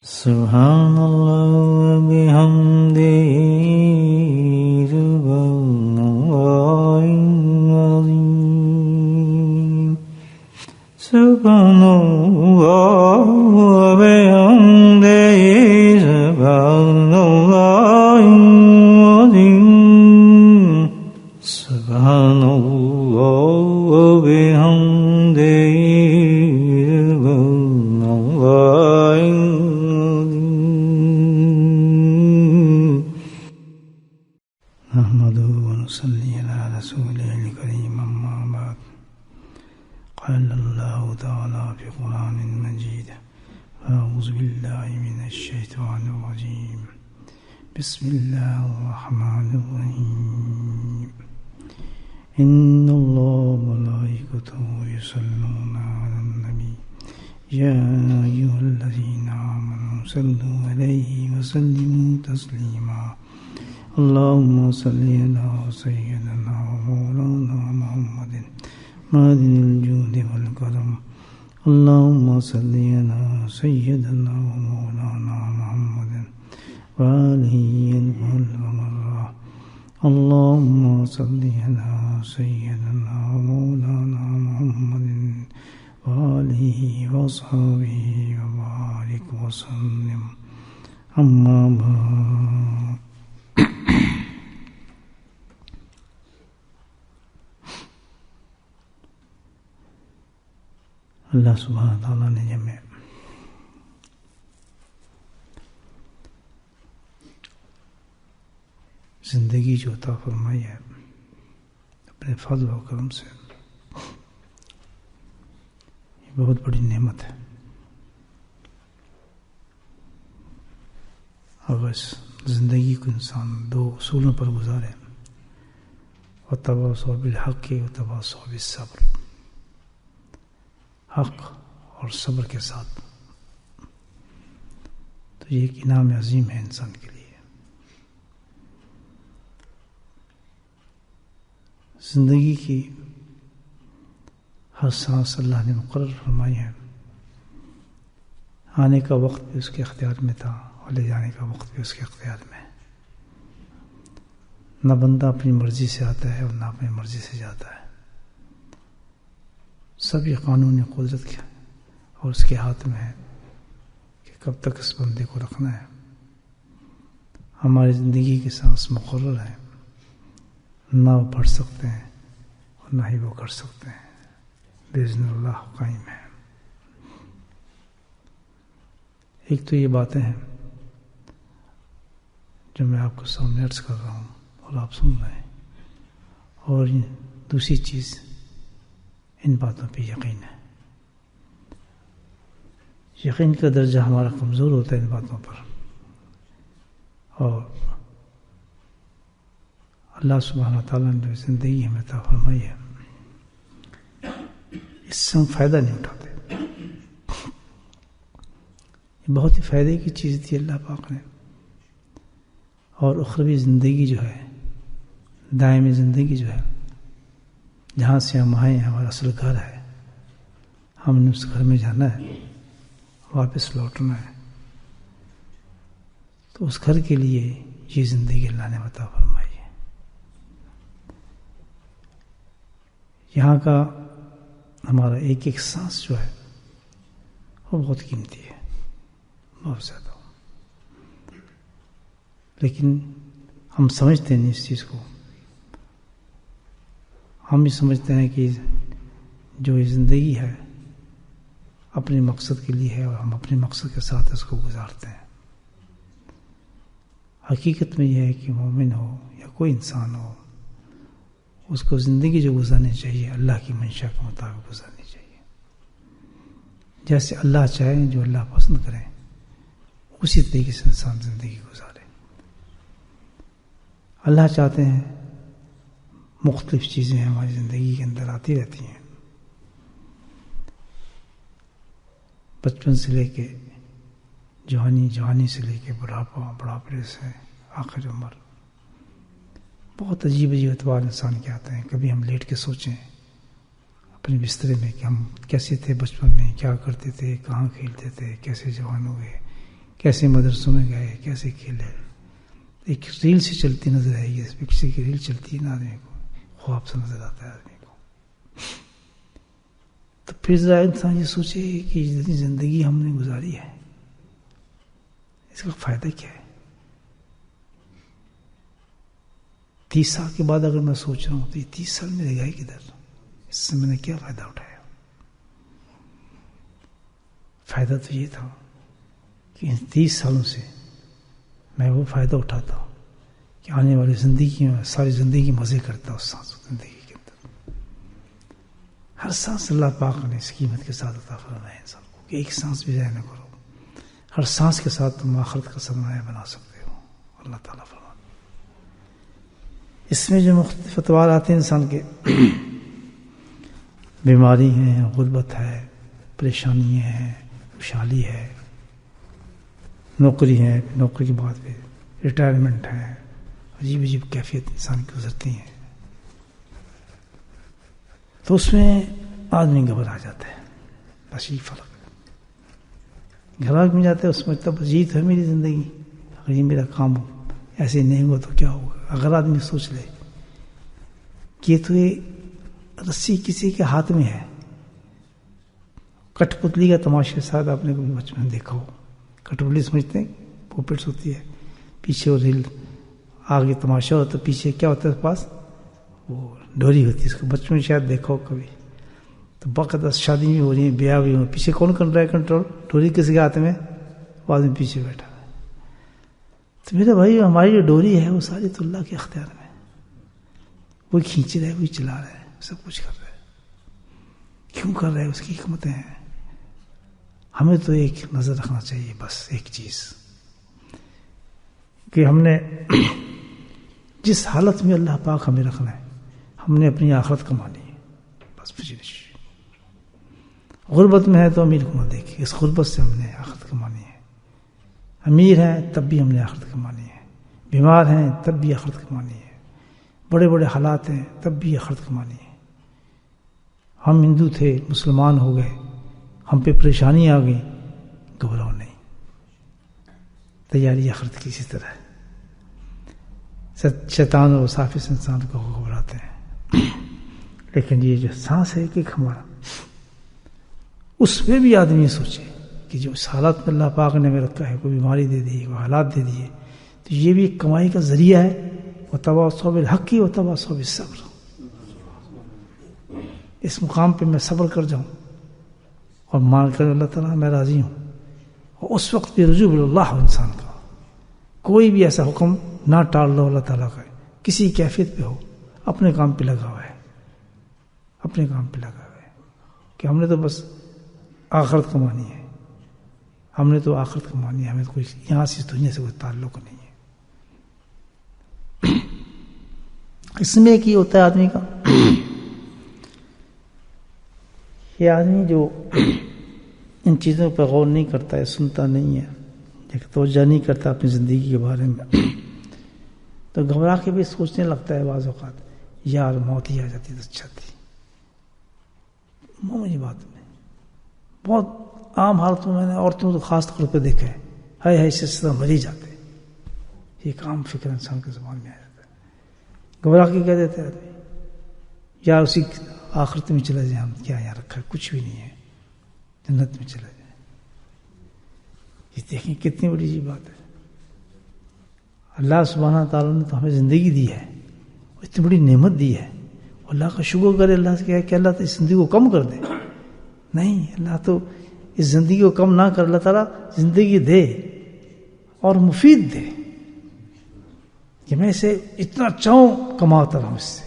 سبحان اللہ وبحمدہ سبحان اللہ العظیم سبحان اللہ وبحمدہ سبحان اللہ العظیم سبحان اللہ وبحمدہ قال الله تعالى في قرآن مجيد أعوذ بالله من الشيطان الرجيم بسم الله الرحمن الرحيم إن الله وملائكته يصلون على النبي يا أيها الذين آمنوا صلوا عليه وسلموا تسليما اللهم صل على سيدنا ومولانا محمد معدن الجود والكرم اللهم صل على سيدنا ومولانا محمد وآله والمرة اللهم صل على سيدنا ومولانا محمد وآله وصحبه وبارك وسلم أما بعد اللہ سبحانہ تعالیٰ نے ہمیں زندگی جو عطا فرمائی ہے اپنے فضل و کرم سے، یہ بہت بڑی نعمت ہے۔ اگر اس زندگی کو انسان دو اصولوں پر گزارے، وَتَوَاصَوْا بِالْحَقِّ وَتَوَاصَوْا بِالصَّبْرِ، حق اور صبر کے ساتھ، تو یہ ایک انعام عظیم ہے انسان کے لیے۔ زندگی کی ہر سانس اللہ نے مقرر فرمائی ہے، آنے کا وقت بھی اس کے اختیار میں تھا اور لے جانے کا وقت بھی اس کے اختیار میں ہے۔ نہ بندہ اپنی مرضی سے آتا ہے اور نہ اپنی مرضی سے جاتا ہے، سب یہ قانون قدرت کیا اور اس کے ہاتھ میں ہے کہ کب تک اس بندے کو رکھنا ہے۔ ہماری زندگی کے سانس مقرر ہے، نہ وہ پڑھ سکتے ہیں اور نہ ہی وہ کر سکتے ہیں، باذن اللہ قائم ہے۔ ایک تو یہ باتیں ہیں جو میں آپ کو سامنے عرض کر رہا ہوں اور آپ سن رہے ہیں، اور دوسری چیز ان باتوں پہ یقین ہے۔ یقین کا درجہ ہمارا کمزور ہوتا ہے ان باتوں پر، اور اللہ سبحانہ تعالیٰ نے جو زندگی ہمیں عطا فرمائی ہے اس سے ہم فائدہ نہیں اٹھاتے۔ یہ بہت ہی فائدے کی چیز تھی اللہ پاک نے، اور اخروی زندگی جو ہے، دائمی زندگی جو ہے، جہاں سے ہم آئے ہیں ہمارا اصل گھر ہے، ہم نے اس گھر میں جانا ہے، واپس لوٹنا ہے، تو اس گھر کے لیے یہ زندگی اللہ نے عطا فرمائی ہے۔ یہاں کا ہمارا ایک ایک سانس جو ہے وہ بہت قیمتی ہے، بہت زیادہ، لیکن ہم سمجھتے نہیں اس چیز کو۔ ہم بھی سمجھتے ہیں کہ جو یہ زندگی ہے اپنے مقصد کے لیے ہے اور ہم اپنے مقصد کے ساتھ اس کو گزارتے ہیں۔ حقیقت میں یہ ہے کہ مومن ہو یا کوئی انسان ہو، اس کو زندگی جو گزارنی چاہیے اللہ کی منشا کے مطابق گزارنی چاہیے، جیسے اللہ چاہیں، جو اللہ پسند کریں اسی طریقے سے انسان زندگی گزارے۔ اللہ چاہتے ہیں مختلف چیزیں ہماری زندگی کے اندر آتی رہتی ہیں، بچپن سے لے کے جوانی، جوانی سے لے کے بڑھاپا، بڑھاپے سے آخر عمر، بہت عجیب عجیب اتوار انسان کے آتے ہیں۔ کبھی ہم لیٹ کے سوچیں اپنے بسترے میں کہ ہم کیسے تھے بچپن میں، کیا کرتے تھے، کہاں کھیلتے تھے، کیسے جوان ہوئے، کیسے مدرسوں میں گئے، کیسے کھیلے. ایک ریل سے چلتی نظر آئے گی، اس پہ کسی کی ریل چلتی ہے نا آدمی کو خواب سے نظر آتا ہے آدمی کو. تو پھر ذرا انسان یہ سوچے کہ جتنی زندگی ہم نے گزاری ہے اس کا فائدہ کیا ہے. 30 سال کے بعد اگر میں سوچ رہا ہوں تو یہ 30 سال میرے گئے کدھر، اس سے میں نے کیا فائدہ اٹھایا. فائدہ تو یہ تھا کہ ان 30 سالوں سے میں وہ فائدہ اٹھاتا ہوں کہ آنے والی زندگی میں ساری زندگی مزے کرتا ہوں. سانس زندگی کے اندر ہر سانس اللہ پاک نے اس قیمت کے ساتھ عطا فرمایا انسان کو کہ ایک سانس بھی ضائع نہ کرو. ہر سانس کے ساتھ تم آخرت کا سرمایہ بنا سکتے ہو. اللہ تعالیٰ فرماتا اس میں جو مختلف اتوار آتے ہیں انسان کے، بیماری ہے، غربت ہے، پریشانی ہے، خوشحالی ہے، نوکری ہے، نوکری کے بعد پھر ریٹائرمنٹ ہے، عجیب عجیب کیفیت انسان کی گزرتی ہیں. تو اس میں آدمی گھبرا جاتا ہے. بس یہ فرق ہے، گھبرا میں جاتا ہے. اس میں تب جیت ہے میری زندگی، اگر یہ میرا کام ہو ایسے نہیں ہوا تو کیا ہوگا. اگر آدمی سوچ لے کہ تو یہ رسی کسی کے ہاتھ میں ہے، کٹ پتلی کا تماشا شاید آپ نے بچپن میں دیکھا ہو. کٹ پتلی سمجھتے ہیں پوپٹس ہوتی ہے، پیچھے وہ ریل، آگے تماشا ہوتا ہے، پیچھے کیا ہوتا ہے اس پاس وہ ڈوری ہوتی ہے. اس کو بچپن میں شاید دیکھا ہو کبھی. تو باقاعدہ شادی بھی ہو رہی ہے، بیاہ بھی ہو، پیچھے کون کر رہا ہے کنٹرول؟ ڈوری کس کے ہاتھ میں؟ وہ آدمی پیچھے بیٹھا ہے. تو میرے بھائی ہماری جو ڈوری ہے وہ ساری تو اللہ کے اختیار میں، وہی کھینچ رہا ہے، وہی چلا رہا ہے، سب کچھ کر رہا ہے. کیوں کر رہا ہے؟ اس کی حکمتیں ہیں. ہمیں تو ایک نظر رکھنا چاہیے، بس ایک چیز کہ ہم نے جس حالت میں اللہ پاک ہمیں رکھنا ہے، ہم نے اپنی آخرت کمانی ہے. بس فجرش غربت میں ہے تو امیر کو نہ دیکھے، اس غربت سے ہم نے آخرت کمانی ہے. امیر ہیں تب بھی ہم نے آخرت کمانی ہے، بیمار ہیں تب بھی آخرت کمانی ہے، بڑے بڑے حالات ہیں تب بھی آخرت کمانی ہے. ہم ہندو تھے، مسلمان ہو گئے، ہم پہ پریشانی آ گئی، گھبراؤ نہیں، تیاری آخرت کی اسی طرح ہے. شیطان اور وساوس انسان کو گھبراتے ہیں. لیکن یہ جو سانس ہے کہ ہمارا، اس میں بھی آدمی سوچے کہ جو اس حالات میں اللہ پاک نے ہمیں رکھا ہے، کوئی بیماری دے دی، کوئی حالات دے دیے، تو یہ بھی ایک کمائی کا ذریعہ ہے. وتواصوا بالحق وتواصوا بالصبر. اس مقام پہ میں صبر کر جاؤں اور مان کر اللہ تعالیٰ میں راضی ہوں. اور اس وقت بھی رجوع اللہ انسان کا کوئی بھی ایسا حکم نہ ٹال لو اللہ تعالیٰ کا، کسی کیفیت پہ ہو، اپنے کام پہ لگا ہوا ہے، اپنے کام پہ لگا ہوا ہے کہ ہم نے تو بس آخرت کمانی ہے، ہم نے تو آخرت کمانی ہے، ہمیں کوئی یہاں سے دنیا سے کوئی تعلق نہیں ہے. اس میں کی ہوتا ہے آدمی کا، یہ آدمی جو ان چیزوں پہ غور نہیں کرتا ہے، سنتا نہیں ہے، توجہ نہیں کرتا اپنی زندگی کے بارے میں، تو گھبرا کے بھی سوچنے لگتا ہے بعض اوقات یار موت ہی آ جاتی تو اچھا تھی. معمولی بات میں بہت عام حالتوں میں نے عورتوں کو خاص طور پہ دیکھا ہے، ہائے ہائے سے مر ہی جاتے. یہ ایک عام فکر انسان کے زبان میں آ جاتا ہے. گھبرا کے کہہ دیتے آدمی یا اسی آخرت میں چلا جائے، ہم کیا یہاں رکھا ہے، کچھ بھی نہیں ہے، جنت میں چلا جائے. یہ دیکھیں کتنی بڑی جی بات ہے. اللہ سبحانہ تعالیٰ نے تو ہمیں زندگی دی ہے، اتنی بڑی نعمت دی ہے. اللہ کا شکر کرے، اللہ سے کہے کہ اللہ تو اس زندگی کو کم کر دے. نہیں، اللہ تو اس زندگی کو کم نہ کر، اللہ تعالیٰ زندگی دے اور مفید دے کہ میں اسے اتنا چاہوں کماتا رہوں اس سے.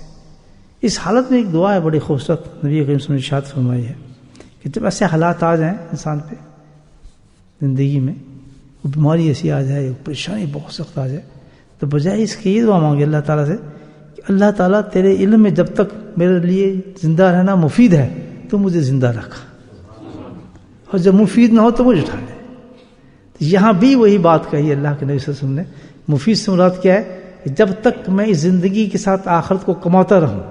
اس حالت میں ایک دعا ہے بڑی خوبصورت، نبی کریم صلی اللہ علیہ وسلم نے ارشاد فرمائی ہے کہ جب ایسے حالات آ جائیں انسان پہ زندگی میں، وہ بیماری ایسی آ جائے، پریشانی بہت سخت آ جائے، تو بجائے اس کے یہ دعا مانگے اللہ تعالیٰ سے کہ اللہ تعالیٰ تیرے علم میں جب تک میرے لیے زندہ رہنا مفید ہے تو مجھے زندہ رکھا، اور جب مفید نہ ہو تو مجھے اٹھا لے. یہاں بھی وہی بات کہی اللہ کے نبی صلی اللہ علیہ وسلم نے. مفید سے مراد کیا ہے کہ جب تک میں اس زندگی کے ساتھ آخرت کو کماتا رہوں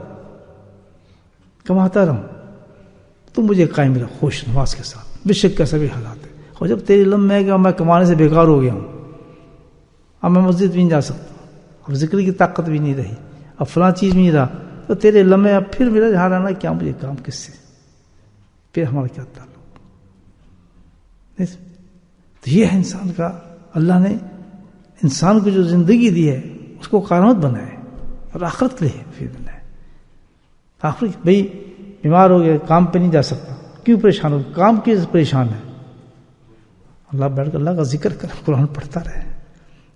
تو مجھے قائم رکھ خوش نواز کے ساتھ، بے شک کیسا بھی حالات ہے. اور جب تیرے علم میں ہے کہ میں کمانے سے بیکار ہو گیا ہوں، اب میں مسجد بھی نہیں جا سکتا، اب ذکر کی طاقت بھی نہیں رہی، اب فلاں چیز بھی نہیں رہا، تو تیرے علم میں اب پھر میرا جہاں رہنا کیا، مجھے کام کس سے، پھر ہمارا کیا تعلق؟ تو یہ ہے انسان کا، اللہ نے انسان کو جو زندگی دی ہے اس کو کارآمد بنایا ہے اور آخرت کے لیے پھر بنایا ہے۔ آخرت بھائی بیمار ہو گیا، کام پہ نہیں جا سکتا، کیوں پریشان ہو؟ کام کی پریشان ہے، اللہ بیٹھ کر اللہ کا ذکر کر، قرآن پڑھتا رہے،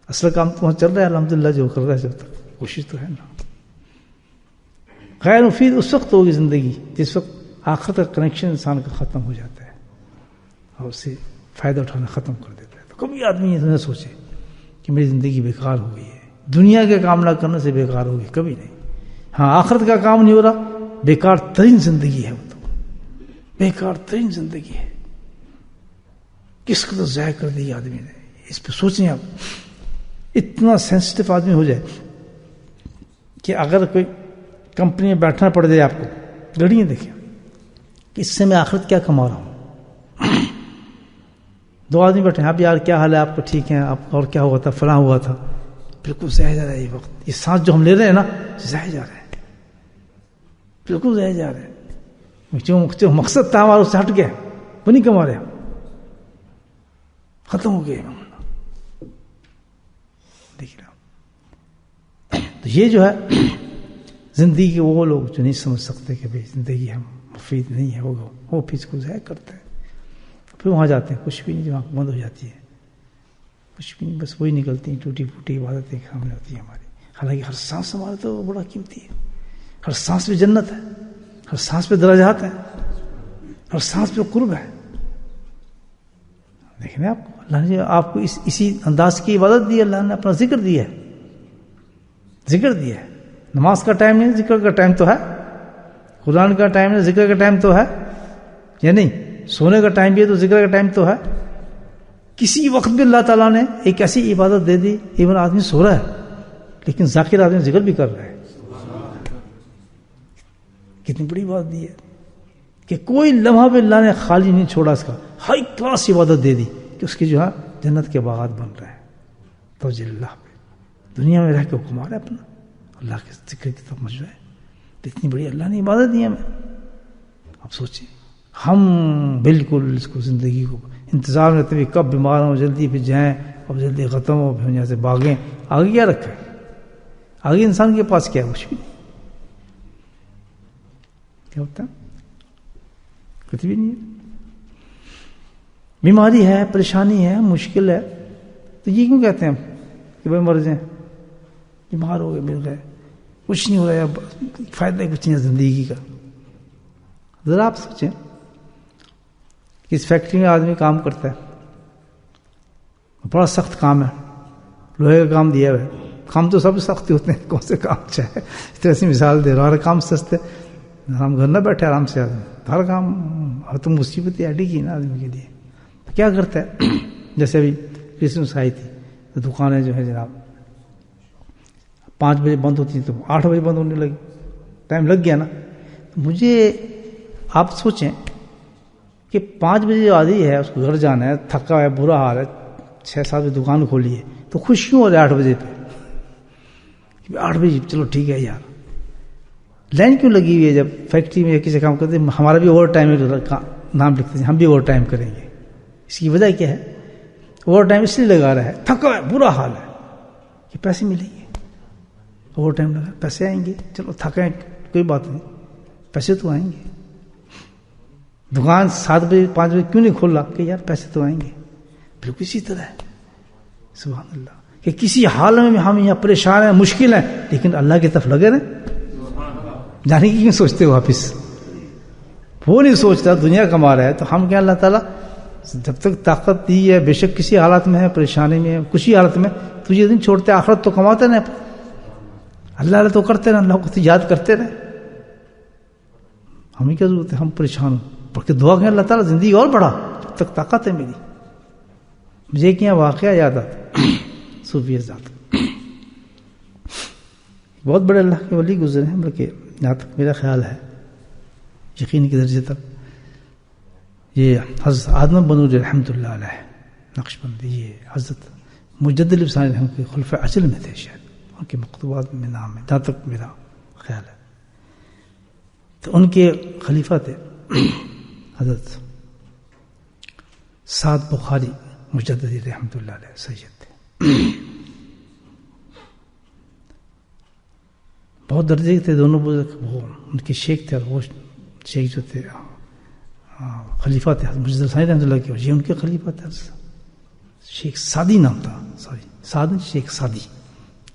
اصل کام تو وہاں چل رہا ہے الحمدللہ، جو کر رہا ہے جب تک کوشش تو ہے نا۔ غیر مفید اس وقت ہوگی زندگی جس وقت آخرت کا کنیکشن انسان کا ختم ہو جاتا ہے اور اسے فائدہ اٹھانا ختم کر دیتا ہے۔ تو کبھی آدمی یہ نہ سوچے کہ میری زندگی بیکار ہو گئی ہے، دنیا کے کام نہ کرنے سے بیکار ہوگی، کبھی نہیں۔ ہاں آخرت کا کام نہیں ہو رہا، بیکار ترین زندگی ہے، وہ تو بیکار ترین زندگی ہے، کس قدر ضائع کر دی آدمی نے۔ اس پہ سوچیں آپ، اتنا سینسٹیو آدمی ہو جائے کہ اگر کوئی کمپنی میں بیٹھنا پڑ جائے آپ کو، گھڑیاں دیکھیں کہ اس سے میں آخرت کیا کما رہا ہوں۔ دو آدمی بیٹھے ہیں، اب یار کیا حال ہے آپ کو، ٹھیک ہے آپ، اور کیا ہوا تھا، فلاں ہوا تھا، بالکل ضائع جا رہا ہے یہ وقت، یہ سانس جو ہم لے رہے ہیں نا ضائع جا رہا ہے، بالکل ضائع جا رہا ہے، جو مقصد تھا ہمارا اس سے ہٹ گیا، وہ نہیں کما رہے، ختم ہو گئے۔ دیکھ رہا تو یہ جو ہے زندگی کے وہ لوگ جو نہیں سمجھ سکتے کہ بھائی زندگی ہم مفید نہیں ہے، وہ پھر اس کو ضائع کرتے ہیں، پھر وہاں جاتے ہیں، کچھ بھی نہیں، وہاں بند ہو جاتی ہے، کچھ بھی نہیں، بس وہی نکلتی ہیں ٹوٹی پھوٹی عبادتیں سامنے ہوتی ہیں ہماری۔ حالانکہ ہر سانس ہمارا تو بڑا قیمتی ہے، ہر سانس پہ جنت ہے، ہر سانس پہ درجات ہیں، ہر سانس پہ قرب ہے۔ دیکھیں آپ کو، اللہ نے آپ کو اسی انداز کی عبادت دی ہے، اللہ نے اپنا ذکر دیا ہے، ذکر دیا ہے۔ نماز کا ٹائم نہیں، ذکر کا ٹائم تو ہے، قرآن کا ٹائم نہیں، ذکر کا ٹائم تو ہے، یا نہیں؟ سونے کا ٹائم بھی ہے تو ذکر کا ٹائم تو ہے۔ کسی وقت بھی اللہ تعالیٰ نے ایک ایسی عبادت دے دی، ایون آدمی سو رہا ہے لیکن ذاکر آدمی ذکر بھی کر رہا ہے، کتنی بڑی بات دی ہے کہ کوئی لمحہ بھی اللہ نے خالی نہیں چھوڑا، اس کا ہائی کلاس عبادت دے دی کہ اس کی جو ہے جنت کے باغات بن رہے ہیں۔ توجہ اللہ پہ، دنیا میں رہ کے حکم آ رہا ہے اپنا، اللہ کے ذکر کی طرف مجھ رہا ہے، اتنی بڑی اللہ نے عبادت دی ہمیں۔ اب سوچیں ہم بالکل اس کو زندگی کو انتظار میں رہتے کب بیمار ہوں، جلدی پھر جائیں اور جلدی ختم ہو، پھر یہاں سے بھاگیں۔ آگے کیا رکھا ہے؟ آگے انسان کے پاس کیا ہے؟ کچھ بھی نہیں۔ کیا ہوتا ہے؟ کچھ بھی نہیں ہے۔ بیماری ہے، پریشانی ہے، مشکل ہے، تو یہ کیوں کہتے ہیں ہم کہ بھائی مر جائیں، بیمار ہو گئے، مل گئے، کچھ نہیں ہو رہا ہے، فائدہ کچھ نہیں ہے زندگی کا۔ ذرا آپ سوچیں، اس فیکٹری میں آدمی کام کرتا ہے، بڑا سخت کام ہے، لوہے کا کام دیا ہوا ہے، کام تو سب سخت ہوتے ہیں، کون سے کام اچھا ہے، اس طرح سے مثال دے رہا ہوں، ہر کام سستے، ہم گھر نہ بیٹھے آرام سے آدمی، ہر کام ہر تو مصیبت ایڈی کی نا آدمی کے لیے، تو کیا کرتا ہے؟ جیسے ابھی کرسمس آئی تھی تو دکانیں جو ہے جناب 5 بجے بند ہوتی تو 8 بجے بند ہونے لگی، ٹائم لگ گیا نا۔ مجھے آپ سوچیں کہ 5 بجے جو آدھی ہے اس کو گھر جانا ہے، تھکا ہے، برا حال ہے، 6-7 بجے دکان کھولی ہے، تو خوش کیوں ہو رہا ہے 8 بجے پہ؟ 8 بجے چلو ٹھیک ہے یار، لائن کیوں لگی ہوئی ہے؟ جب فیکٹری میں کسی کام کرتے ہمارا بھی اوور ٹائم نام لکھتے ہیں، ہم بھی اوور ٹائم کریں گے، اس کی وجہ کیا ہے؟ اوور ٹائم اس لیے لگا رہا ہے، تھکا ہے، برا حال ہے، کہ پیسے ملیں گے، اوور ٹائم لگا، پیسے آئیں گے، چلو تھکا ہے کوئی بات نہیں، پیسے تو آئیں گے۔ دکان 7 بجے 5 بجے کیوں نہیں کھول رہا؟ کہ یار پیسے تو آئیں گے۔ بالکل اسی طرح ہے، سبحان اللہ، کہ کسی حال میں ہم یہاں پریشان ہیں، مشکل ہیں، لیکن اللہ کی طرف لگے رہیں، جانے کی کیوں سوچتے ہو واپس؟ وہ نہیں سوچتا، دنیا کما رہا ہے، تو ہم کیا اللہ تعالیٰ جب تک طاقت دی ہے، بے شک کسی حالت میں ہے، پریشانی میں ہے، کچھ ہی حالت میں، تجھے دن چھوڑتے، آخرت تو کماتے رہے، اللہ تو کرتے رہے، اللہ کو تو یاد کرتے رہے، ہمیں کیا ضرورت ہے ہم پریشان ہوں؟ بلکہ دعا کریں اللہ تعالیٰ زندگی اور بڑھا، جب تک طاقت ہے میری۔ مجھے ایک یہاں واقعہ یاد آتا، صوفی ذات بہت بڑے اللہ کے ولی گزرے ہیں، بلکہ جہاں تک میرا خیال ہے، یقین کے درجے تک، یہ حضرت آدم بنوری رحمۃ اللہ علیہ نقش بندی، یہ حضرت مجدد ثانی رحمۃ کے خلفۂ اجل میں تھے، شاید ان کے مکتوبات میں نام ہے جہاں تک میرا خیال ہے. تو ان کے خلیفہ تھے حضرت سعد بخاری مجددی رحمۃ اللہ علیہ سید تھے. بہت درجے کے تھے دونوں بزرگ. وہ ان کے شیخ تھے اور وہ شیخ جو تھے خلیفہ تھے مجدد ثانی رحمۃ اللہ کے، یہ ان کے خلیفہ تھے. شیخ سعدی نام تھا، سوری سعد شیخ سعدی،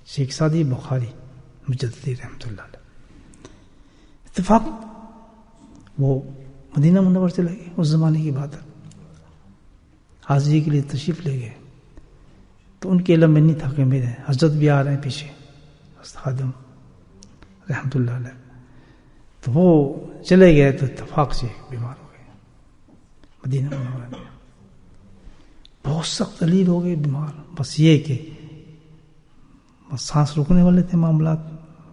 شیخ سعدی بخاری مجددی رحمۃ اللہ علیہ. اتفاق وہ مدینہ منور چلے گئے، اس زمانے کی بات ہے. حاضری کے لیے تشریف لے گئے تو ان کے علم میں نہیں تھا کہ میرے حضرت بھی آ رہے ہیں پیچھے، حضرت خادم رحمۃ اللہ علیہ. تو وہ چلے گئے تو اتفاق سے بیمار ہو گئے مدینہ منورہ میں. بہت سخت دلیل ہو گئے بیمار. بس یہ کہ بس سانس روکنے والے تھے معاملات،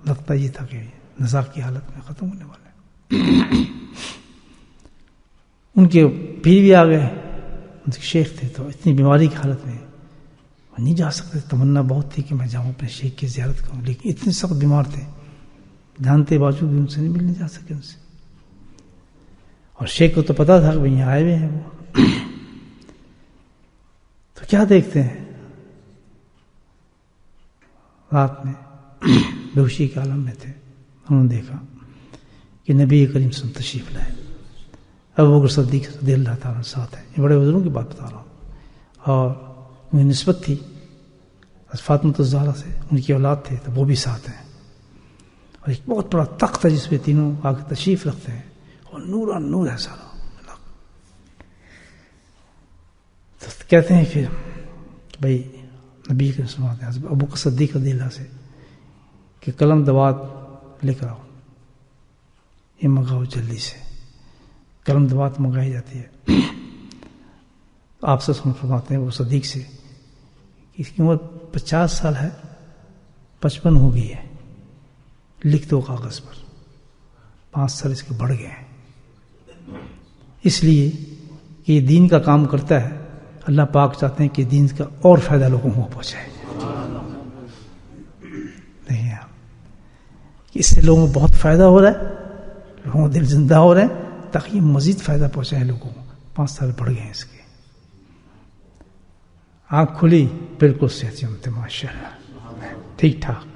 لگتا یہ تھا کہ نزاع کی حالت میں ختم ہونے والے. ان کے پیر بھی آ گئے، ان کے شیخ تھے، تو اتنی بیماری کی حالت میں نہیں جا سکتے. تمنا بہت تھی کہ میں جاؤں اپنے شیخ کی زیارت کروں، لیکن اتنے سخت بیمار تھے، جانتے باوجود بھی ان سے نہیں ملنے جا سکے ان سے. اور شیخ کو تو پتا تھا کہ یہاں آئے ہوئے ہیں وہ. تو کیا دیکھتے ہیں رات میں بے ہوشی کے عالم میں تھے، انہوں نے دیکھا کہ نبی کریم صلی اللہ علیہ وسلم تشریف لائے. ابوبکر صدیق رضی اللہ تعالیٰ ساتھ ہیں. یہ بڑے بزرگوں کی بات بتا رہا ہوں. اور انہیں نسبت تھی فاطمہ الزہرا سے، ان کی اولاد تھے تو وہ بھی ساتھ ہیں. اور ایک بہت بڑا تخت ہے جس پہ تینوں آ کے تشریف رکھتے ہیں، اور نور نور ہے سارا. تو کہتے ہیں پھر بھائی نبی کے سناتے ہیں ابوبکر صدیق رضی اللہ سے کہ قلم دوات لے کر آؤ، یہ منگاؤ جلدی سے. قلم دوات منگائی جاتی ہے. آپ سے فرماتے ہیں وہ صدیق سے کہ اس کی عمر 50 سال ہے، 55 ہو گئی ہے، لکھ دو کاغذ پر. 5 سال اس کے بڑھ گئے ہیں، اس لیے کہ یہ دین کا کام کرتا ہے. اللہ پاک چاہتے ہیں کہ دین کا اور فائدہ لوگوں کو پہنچائے. نہیں اس سے لوگوں کو بہت فائدہ ہو رہا ہے، لوگوں کو دل زندہ ہو رہے ہیں، تاکہ یہ مزید فائدہ پہنچائے لوگوں کو. 5 سال بڑھ گئے ہیں اس کے. آنکھ کھلی بالکل صحت یابی ماشاء اللہ ٹھیک ٹھاک.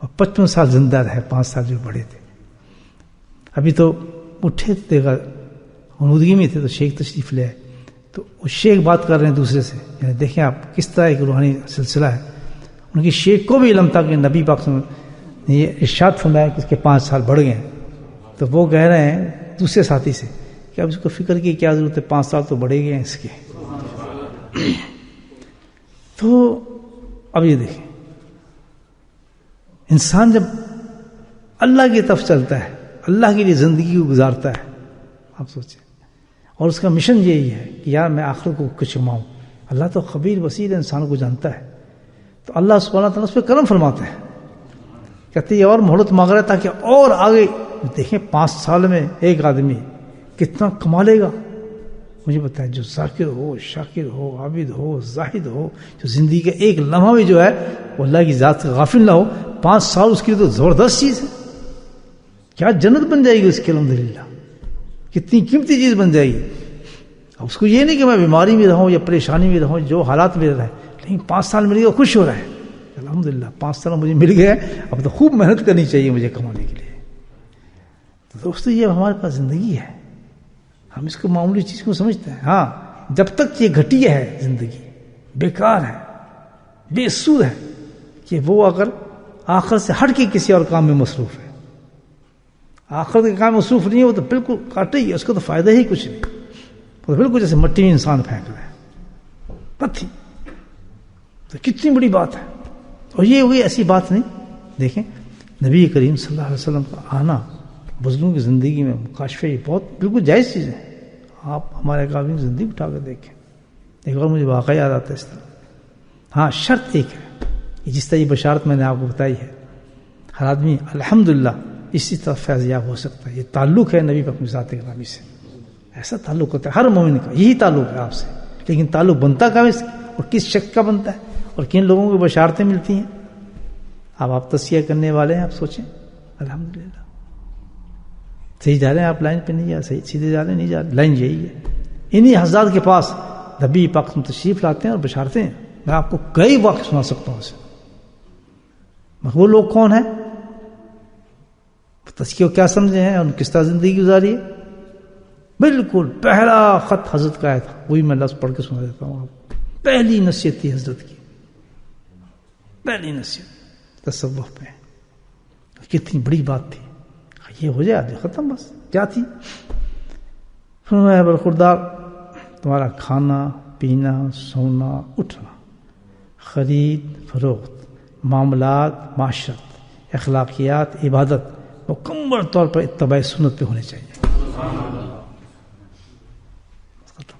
اور 55 سال زندہ رہے، 5 سال جو بڑے تھے. ابھی تو اٹھے تھے غنودگی میں تھے تو شیخ تشریف لے آئے. تو وہ شیخ بات کر رہے ہیں دوسرے سے، یعنی دیکھیں آپ کس طرح ایک روحانی سلسلہ ہے. ان کی شیخ کو بھی علم تھا کہ نبی پاک نے یہ ارشاد فرمایا کہ اس کے 5 سال بڑھ گئے ہیں. تو وہ کہہ رہے ہیں دوسرے ساتھی سے کہ اب اس کو فکر کی کیا ضرورت ہے، 5 سال تو بڑھے گئے ہیں اس کے. تو اب یہ دیکھیں انسان جب اللہ کی طرف چلتا ہے، اللہ کے لیے زندگی کو گزارتا ہے، آپ سوچیں، اور اس کا مشن یہی ہے کہ یار میں آخرت کو کچھ کماؤں. اللہ تو خبیر بصیر انسان کو جانتا ہے. تو اللہ سبحانہ تعالیٰ اس پہ کرم فرماتا ہے، کہتے ہیں اور مہلت مانگ رہا ہے تاکہ اور آگے دیکھیں 5 سال میں ایک آدمی کتنا کما لے گا. مجھے بتائیں جو ذاکر ہو، شاکر ہو، عابد ہو، زاہد ہو، جو زندگی کا ایک لمحہ بھی جو ہے وہ اللہ کی ذات سے غافل نہ ہو، 5 سال اس کے لیے تو زبردست چیز ہے. کیا جنت بن جائے گی اس کے الحمدللہ، کتنی قیمتی چیز بن جائے گی. اب اس کو یہ نہیں کہ میں بیماری میں رہوں یا پریشانی میں رہوں، جو حالات میں رہے، لیکن 5 سال مل گئے خوش ہو رہا ہے الحمدللہ. 5 سال مجھے مل گئے، اب تو خوب محنت کرنی چاہیے مجھے کمانے کے لیے. تو دوستو یہ ہمارے پاس زندگی ہے، ہم اس کو معمولی چیز کو سمجھتے ہیں. ہاں جب تک یہ گھٹیا ہے زندگی، بیکار ہے، بے سود ہے، کہ وہ اگر آخر سے ہٹ کے کسی اور کام میں مصروف ہے، آخر کے کام میں مصروف نہیں ہو تو بالکل کاٹے ہی، اس کو تو فائدہ ہی کچھ نہیں. تو بالکل جیسے مٹی میں انسان پھینک رہا ہے پتھی. تو کتنی بڑی بات ہے. اور یہ ہوئی ایسی بات نہیں. دیکھیں نبی کریم صلی اللہ علیہ وسلم کا آنا بزرگوں کی زندگی میں مکاشفہ یہ بہت بالکل جائز چیز ہے. آپ ہمارے قابل زندگی اٹھا کر دیکھیں. ایک اور مجھے واقعہ یاد آتا ہے اس طرح. ہاں شرط ایک ہے کہ جس طرح یہ بشارت میں نے آپ کو بتائی ہے، ہر آدمی الحمدللہ اسی طرح فیض یاب ہو سکتا ہے. یہ تعلق ہے نبی پاک ذات گرامی سے. ایسا تعلق ہوتا ہے ہر مومن کا, یہی تعلق ہے آپ سے. لیکن تعلق بنتا کب اس اور کس شخص کا بنتا ہے اور کن لوگوں کو بشارتیں ملتی ہیں؟ اب آپ تسکیہ کرنے والے ہیں, آپ سوچیں. الحمدللہ صحیح جا رہے ہیں آپ, لائن پہ نہیں جا رہے, صحیح سیدھے جا رہے ہیں, نہیں جا رہے, لائن یہی ہے. انہی حضرات کے پاس نبی پاک تشریف لاتے ہیں اور بشارتے ہیں. میں آپ کو کئی واقع سنا سکتا ہوں اسے. وہ لوگ کون ہیں, تزکیہ کیا سمجھے ہیں, اور کس طرح زندگی گزاری ہے. بالکل پہلا خط حضرت کا آیا تھا, وہی میں لفظ پڑھ کے سنا دیتا ہوں آپ کو. پہلی نصیحت تھی حضرت کی, پہلی نصیحت تصوف پہ. کتنی بڑی بات تھی, یہ ہو جائے آدمی ختم. بس کیا تھی, فرمایا برخوردار تمہارا کھانا پینا سونا اٹھنا خرید فروخت معاملات معاشرت اخلاقیات عبادت مکمل طور پر اتباع سنت پہ ہونے چاہیے.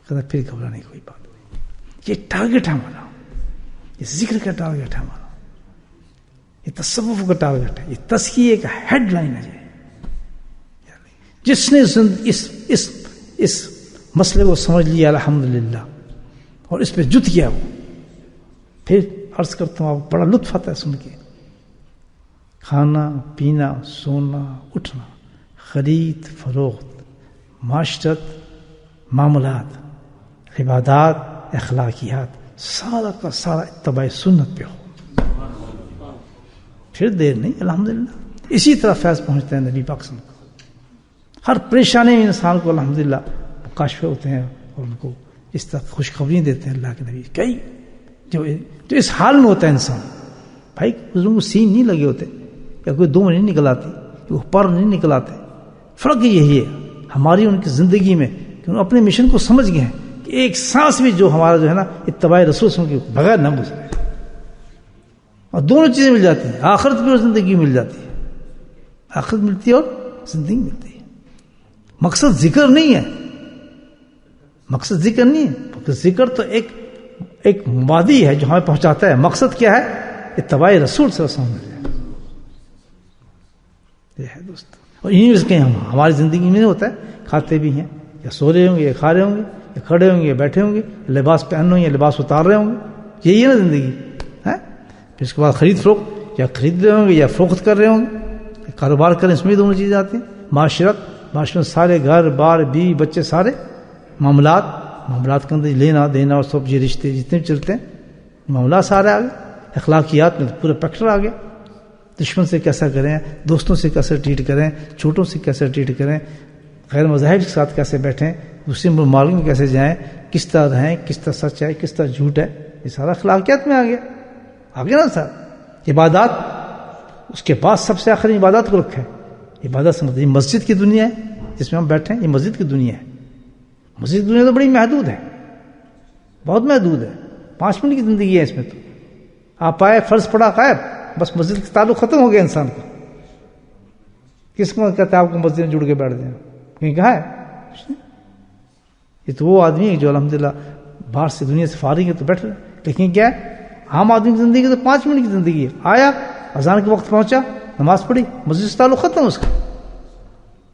پھر گھبرانے کی کوئی بات نہیں. یہ ٹارگیٹ ہے ہمارا, یہ ذکر کا ٹارگیٹ ہے ہمارا, یہ تصوف کا ٹارگیٹ ہے, یہ تزکیے کا ہیڈ لائن ہے. جس نے اس مسئلے کو سمجھ لیا الحمدللہ اور اس پہ جت گیا, وہ پھر عرض کرتا ہوں آپ, بڑا لطف آتا ہے سن کے. کھانا پینا سونا اٹھنا خرید فروخت معاشرت معاملات عبادات اخلاقیات سارا کا سارا اتباع سنت پہ ہو. پھر دیر نہیں, الحمدللہ اسی طرح فیض پہنچتے ہیں نبی پاک صلی اللہ علیہ وسلم. ہر پریشانی میں انسان کو الحمدللہ مکاشفے ہوتے ہیں اور ان کو اس طرح خوشخبری دیتے ہیں اللہ کے نبی. کئی جو اس حال میں ہوتا ہے انسان, بھائی بزرگوں کو سین نہیں لگے ہوتے, یا کوئی دو نہیں نکل آتی, کوئی پر نہیں نکل آتے. فرق یہی ہے ہماری ان کی زندگی میں کہ انہوں اپنے مشن کو سمجھ گئے ہیں کہ ایک سانس بھی جو ہمارا جو ہے نا اتباع رسول کے بغیر نہ گزرے, اور دونوں چیزیں مل جاتی ہیں, آخرت بھی اور زندگی مل جاتی ہے. آخرت ملتی ہے اور زندگی ملتی ہے. مقصد ذکر نہیں ہے, مقصد ذکر نہیں ہے, ذکر تو ایک مادی ہے جو ہمیں پہنچاتا ہے. مقصد کیا ہے, اتباع رسول صلی اللہ علیہ وسلم. یہ ہے دوست, اور انہیں اس کے ہماری زندگی میں نہیں ہوتا ہے. کھاتے بھی ہیں یا سو رہے ہوں گے یا کھا رہے ہوں گے یا کھڑے ہوں گے یا بیٹھے ہوں گے, لباس پہن رہے ہوں یا لباس اتار رہے ہوں گے, یہی ہے نا زندگی ہے. پھر اس کے بعد خرید فروخت, یا خرید رہے ہوں گے یا فروخت کر رہے ہوں گے, کاروبار کریں, اس میں دونوں چیزیں آتی ہیں. معاشرت سارے گھر بار بیوی بچے سارے معاملات کے اندر لینا دینا اور سب یہ رشتے جتنے بھی چلتے ہیں معاملات سارے آ گئے. اخلاقیات میں پورا پیکٹر آ گیا. دشمن سے کیسا کریں, دوستوں سے کیسے ٹریٹ کریں, چھوٹوں سے کیسے ٹریٹ کریں, غیر مذاہب کے ساتھ کیسے بیٹھیں, دوسرے ممالک میں کیسے جائیں, کس طرح رہیں, کس طرح سچ ہے کس طرح جھوٹ ہے, یہ سارا اخلاقیات میں آ گیا نا سر. عبادات اس کے بعد سب سے آخری عبادات کو رکھا ہے. عبادت سے مطلب مسجد کی دنیا ہے جس میں ہم بیٹھے ہیں, یہ مسجد کی دنیا ہے. مسجد کی دنیا تو بڑی محدود ہے, بہت محدود ہے. 5 منٹ کی زندگی ہے اس میں. تو آپ آئے, فرض پڑا, غائب, بس مسجد کا تعلق ختم ہو گیا انسان کو. کس کو کہتا ہے آپ کو مسجد میں جڑ کے بیٹھ جائیں, کہیں کہا ہے. یہ تو وہ آدمی ہے جو الحمدللہ باہر سے دنیا سے فارغ ہے تو بیٹھ رہے. لیکن کیا ہے, عام آدمی کی زندگی تو 5 منٹ کی زندگی ہے. آیا, اذان کے وقت پہنچا, نماز پڑھی, مسجد سے تعلق ختم. اس کا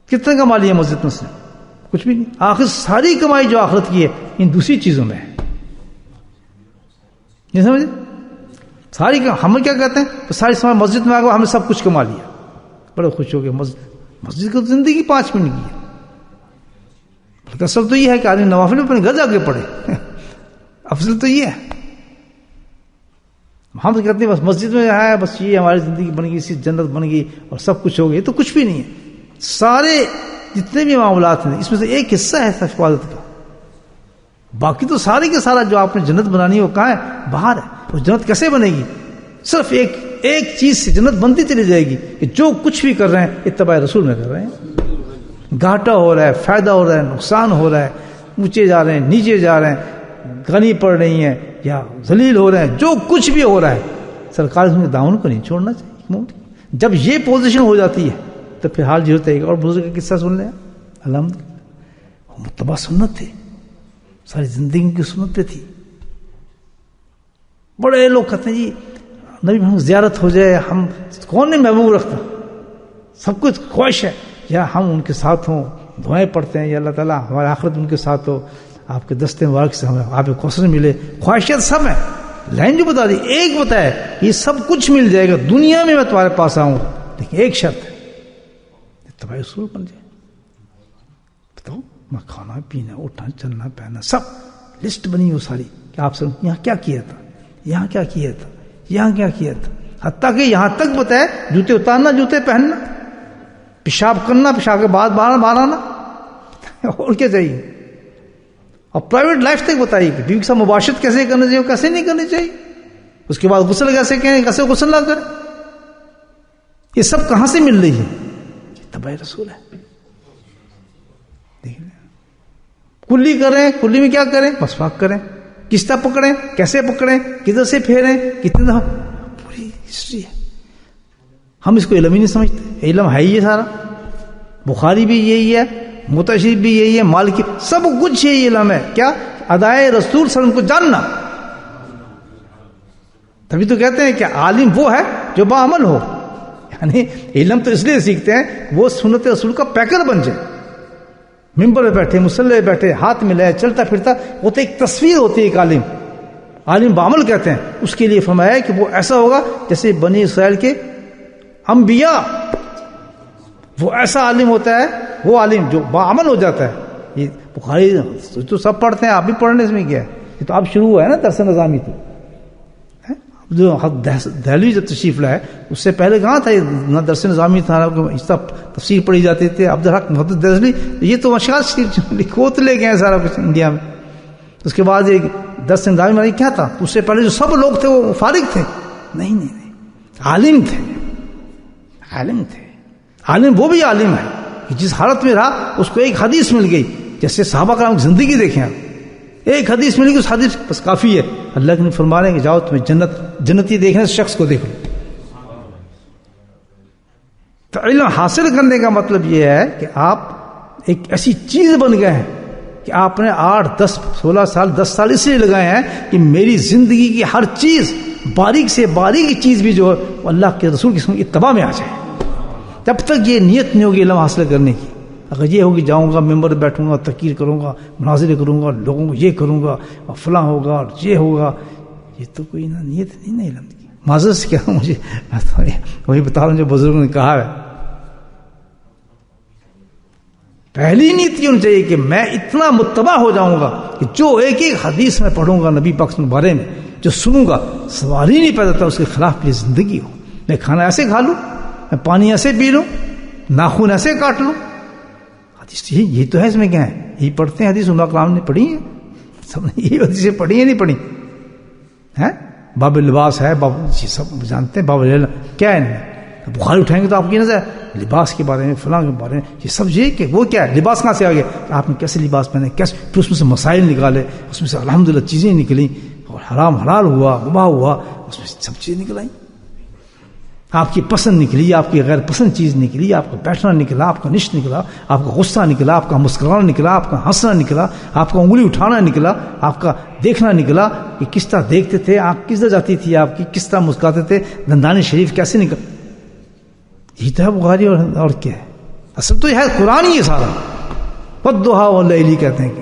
کتنے کما لیا مسجد میں سے, کچھ بھی نہیں. آخر ساری کمائی جو آخرت کی ہے ان دوسری چیزوں میں ہے. یہ سمجھے, ساری ہم کیا کہتے ہیں, ساری سماج مسجد میں آ گیا, ہم نے سب کچھ کما لیا, بڑے خوش ہو گئے. مسجد کی زندگی 5 منٹ کی ہے. اصل تو یہ ہے کہ آدمی نوافل اپنے گھر جا کے پڑھے. افضل تو یہ ہے. ہم تو کہتے ہیں بس مسجد میں ہے, بس یہ ہماری زندگی بن گئی, اسی جنت بن گئی اور سب کچھ ہو گیا. تو کچھ بھی نہیں ہے. سارے جتنے بھی معاملات ہیں اس میں سے ایک حصہ ہے صرف عبادت کا. باقی تو سارے کے سارا جو آپ نے جنت بنانی ہے وہ کہاں ہے, باہر ہے. وہ جنت کیسے بنے گی, صرف ایک چیز سے جنت بنتی چلی جائے گی کہ جو کچھ بھی کر رہے ہیں اتباع رسول میں کر رہے ہیں. گھاٹا ہو رہا ہے, فائدہ ہو رہا ہے, نقصان ہو رہا ہے, اونچے جا رہے ہیں نیچے جا رہے ہیں, غنی پڑ رہی ہیں یا ذلیل ہو رہے ہیں, جو کچھ بھی ہو رہا ہے سرکار اس میں دامن کو نہیں چھوڑنا چاہیے. جب یہ پوزیشن ہو جاتی ہے تو پھر حال جو ہوتا ہے. اور بزرگ کا قصہ سن لیں, الحمدللہ متبع سنت تھے, ساری زندگی کی سنت پہ تھی. بڑے لوگ کہتے ہیں جی نبی ہم زیارت ہو جائے, ہم کون نے محبوب رکھتا, سب کچھ خواہش ہے یا ہم ان کے ساتھ ہوں, دعائیں پڑھتے ہیں، یا اللہ تعالیٰ ہمارے آخرت ان کے ساتھ ہو، آپ کے دستے مبارک سے ہمیں آپ کو کوثر ملے. خواہشات سب ہیں، لائن جو بتا دی ایک بتایا یہ سب کچھ مل جائے گا دنیا میں تمہارے پاس آؤں، لیکن ایک شرط ہے اتباع رسول بن جائے. بتاؤ میں کھانا پینا اٹھنا چلنا پہننا سب لسٹ بنی ہو ساری کہ آپ سب یہاں کیا کیا تھا، یہاں کیا کیا تھا، یہاں کیا کیا تھا، حتیٰ کہ یہاں تک بتایا جوتے اتارنا جوتے پہننا، پیشاب کرنا پیشاب کے بعد باہر آنا، اور کیا چاہیے. اور پرائیویٹ لائف تک بتائی کہ بیوی کے ساتھ مباشرت کیسے کرنا چاہیے اور کیسے نہیں کرنی چاہیے. اس کے بعد غسل کیسے کریں، کیسے غسل نہ کریں. یہ سب کہاں سے مل رہی ہے؟ اتباع رسول ہے. کلی کریں، کلی میں کیا کریں، مسواک کریں، کس طرح پکڑیں، کیسے پکڑیں، کدھر سے پھیریں، کتنے دفعہ، پوری ہسٹری ہے. ہم اس کو علم ہی نہیں سمجھتے. علم ہے ہی سارا. بخاری بھی یہی ہے، متشریف بھی یہی ہے، مالکی، سب کچھ یہی علم ہے. کیا؟ ادائے رسول صلی اللہ علیہ وسلم کو جاننا. تبھی تو کہتے ہیں کہ عالم وہ ہے جو باعمل ہو. یعنی علم تو اس لیے سیکھتے ہیں وہ سنت رسول کا پیکر بن جائے. ممبر پہ بیٹھے، مصلی پہ بیٹھے، ہاتھ ملائے، چلتا پھرتا، وہ تو ایک تصویر ہوتی ہے. ایک عالم باعمل کہتے ہیں. اس کے لیے فرمایا کہ وہ ایسا ہوگا جیسے بنی اسرائیل کے انبیاء. وہ ایسا عالم ہوتا ہے، وہ عالم جو باعمل ہو جاتا ہے. یہ بخاری تو سب پڑھتے ہیں، آپ بھی پڑھنے اس میں کیا ہے. یہ تو اب شروع ہوا ہے نا درس نظامی. تو جو دہلوی جو تشریف لائے اس سے پہلے کہاں تھا نہ درس نظامی تھا، اس طرح تفسیر پڑھی جاتی تھی. عبدالحق محمد دہلوی یہ تو مشکل لکھوت لے گئے سارا کچھ انڈیا میں. اس کے بعد ایک درس نظامی میں کیا تھا، اس سے پہلے جو سب لوگ تھے وہ فارغ تھے. نہیں عالم تھے. عالم تھے. عالم وہ بھی عالم ہے کہ جس حالت میں رہا اس کو ایک حدیث مل گئی. جیسے صحابہ کرام کی زندگی دیکھیں آپ، ایک حدیث مل گئی، اس حدیث بس کافی ہے. اللہ کے فرما رہے ہیں کہ جاؤ تمہیں جنتی دیکھنے سے شخص کو دیکھ لو. تو علم حاصل کرنے کا مطلب یہ ہے کہ آپ ایک ایسی چیز بن گئے ہیں کہ آپ نے 8 10 16 سال 10 سال اس لیے لگائے ہیں کہ میری زندگی کی ہر چیز باریک سے باریک چیز بھی جو ہے وہ اللہ کے رسول کی اتباع میں آ جائے. جب تک یہ نیت نہیں ہوگی علم حاصل کرنے کی، اگر یہ ہوگی جاؤں گا ممبر بیٹھوں گا تقریر کروں گا مناظرے کروں گا لوگوں کو یہ کروں گا اور فلاں ہوگا اور یہ ہوگا، یہ تو کوئی نہ نیت نہیں نا علم کی. معذرت سے کہہ رہا ہوں، مجھے وہی بتا رہا ہوں جو بزرگوں نے کہا ہے. پہلی نیت یہ ہونی چاہیے کہ میں اتنا متبع ہو جاؤں گا کہ جو ایک ایک حدیث میں پڑھوں گا نبی پاک کے بارے میں، جو سنوں گا سوال ہی نہیں پیدا ہوتا اس کے خلاف میری زندگی ہو. میں کھانا ایسے کھا لوں، میں پانی ایسے پی لوں، ناخن ایسے کاٹ لوں. حدیث یہ تو ہے، اس میں کیا ہے؟ یہی پڑھتے ہیں حدیث. علماء کرام نے پڑھی ہیں، سب نے یہی حدیثیں پڑھی ہیں نہیں پڑھی ہیں. باب لباس ہے، باب یہ سب جانتے ہیں. باب کیا ہے؟ بخاری اٹھائیں گے تو آپ کی نظر لباس کے بارے میں فلاں کے بارے میں یہ سب یہ کہ وہ کیا ہے، لباس کہاں سے آ گیا، آپ نے کیسے لباس پہنے، کیسے، پھر اس میں سے مسائل نکالے، اس میں سے الحمدللہ چیزیں نکلیں اور حرام حلال ہوا، مباح ہوا، اس میں سب چیزیں نکل آئیں. آپ کی پسند نکلی، آپ کی غیر پسند چیز نکلی، آپ کا بیٹھنا نکلا، آپ کا نشت نکلا، آپ کا غصہ نکلا، آپ کا مسکرانا نکلا، آپ کا ہنسنا نکلا، آپ کا انگلی اٹھانا نکلا، آپ کا دیکھنا نکلا کہ کس طرح دیکھتے تھے، آنکھ کس طرح جاتی تھی آپ کی، کس طرح مسکراتے تھے، دندان شریف کیسے نکل. یہ تو ہے بخاری. اور کیا ہے؟ اصل تو یہ ہے قرآن ہی ہے سارا. والضحیٰ واللیل کہتے ہیں کہ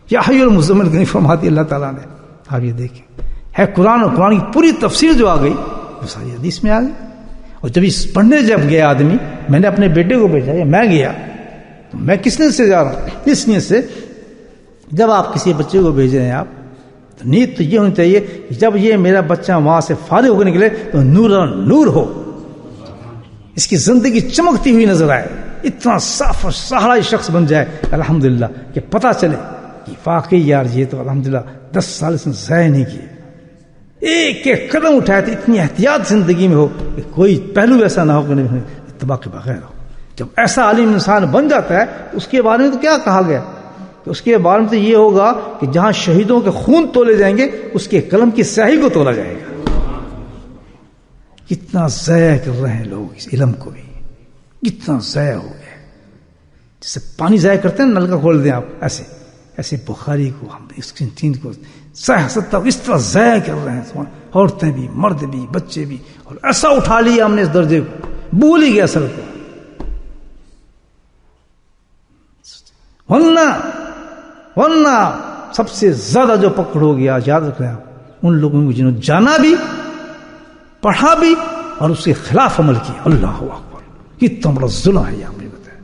یا حی المزمل نہیں فرماتی اللہ تعالیٰ نے. آپ یہ دیکھیں ہے قرآن، اور قرآن کی پوری تفسیر جو آ گئی وہ ساری حدیث میں آ گئی. اور جب اس پڑھنے جب گیا آدمی، میں نے اپنے بیٹے کو بھیجا یا میں گیا، تو میں کس نیت سے جا رہا ہوں؟ اس نیت سے جب آپ کسی بچے کو بھیج رہے ہیں آپ، تو نیت تو یہ ہونی چاہیے کہ جب یہ میرا بچہ وہاں سے فارغ ہو کے نکلے تو نور ہو، اس کی زندگی چمکتی ہوئی نظر آئے، اتنا صاف اور سہرا شخص بن جائے الحمدللہ کہ پتہ چلے کہ واقعی یار یہ تو الحمدللہ 10 سال اس نے ضائع نہیں کیے، ایک ایک قدم اٹھائے تو اتنی احتیاط زندگی میں ہو کہ کوئی پہلو ایسا نہ ہو کہ اتباع کے بغیر ہو. جب ایسا عالم انسان بن جاتا ہے اس کے بارے میں تو کیا کہا گیا کہ اس کے بارے میں تو یہ ہوگا کہ جہاں شہیدوں کے خون تولے جائیں گے اس کے قلم کی سیاہی کو تولا جائے گا. کتنا ضائع کر رہے ہیں لوگ اس علم کو بھی، کتنا ضائع ہو گیا. جیسے پانی ضائع کرتے ہیں نل کا کھول دیں آپ، ایسے بخاری کو ہم اس چیز کو اس طرح ضائع کر رہے ہیں، عورتیں بھی مرد بھی بچے بھی، اور ایسا اٹھا لیا ہم نے اس درجے کو، بھول ہی گیا اصل کو. ورنہ سب سے زیادہ جو پکڑ ہو گیا، یاد رکھیں آپ، ان لوگوں کو جنہوں نے جانا بھی، پڑھا بھی اور اس کے خلاف عمل کیا. اللہ اکبر، کتنا بڑا ظلم ہے یہ، ہمیں بتائیں.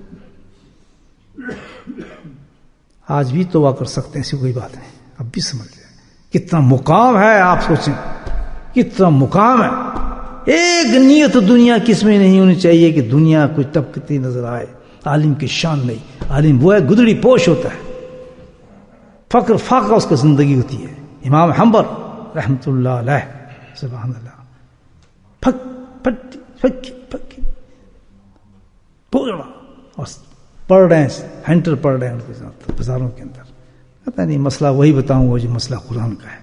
آج بھی توبہ کر سکتے ہیں، ایسی کوئی بات نہیں. اب بھی سمجھ جائیں کتنا مقام ہے. آپ سوچیں کتنا مقام ہے. ایک نیت دنیا کس میں نہیں ہونی چاہیے کہ دنیا کوئی ٹپکتی نظر آئے. عالم کی شان نہیں، عالم وہ ہے گدڑی پوش ہوتا ہے، فقر فاقہ اس کا زندگی ہوتی ہے. امام حنبل رحمت اللہ علیہ، سبحان اللہ، پورا اور پڑھ رہے ہیں، ہینٹر پڑھ رہے ہیں ان کے ساتھ بازاروں کے اندر. پتہ نہیں مسئلہ وہی بتاؤں گا جو مسئلہ قرآن کا ہے.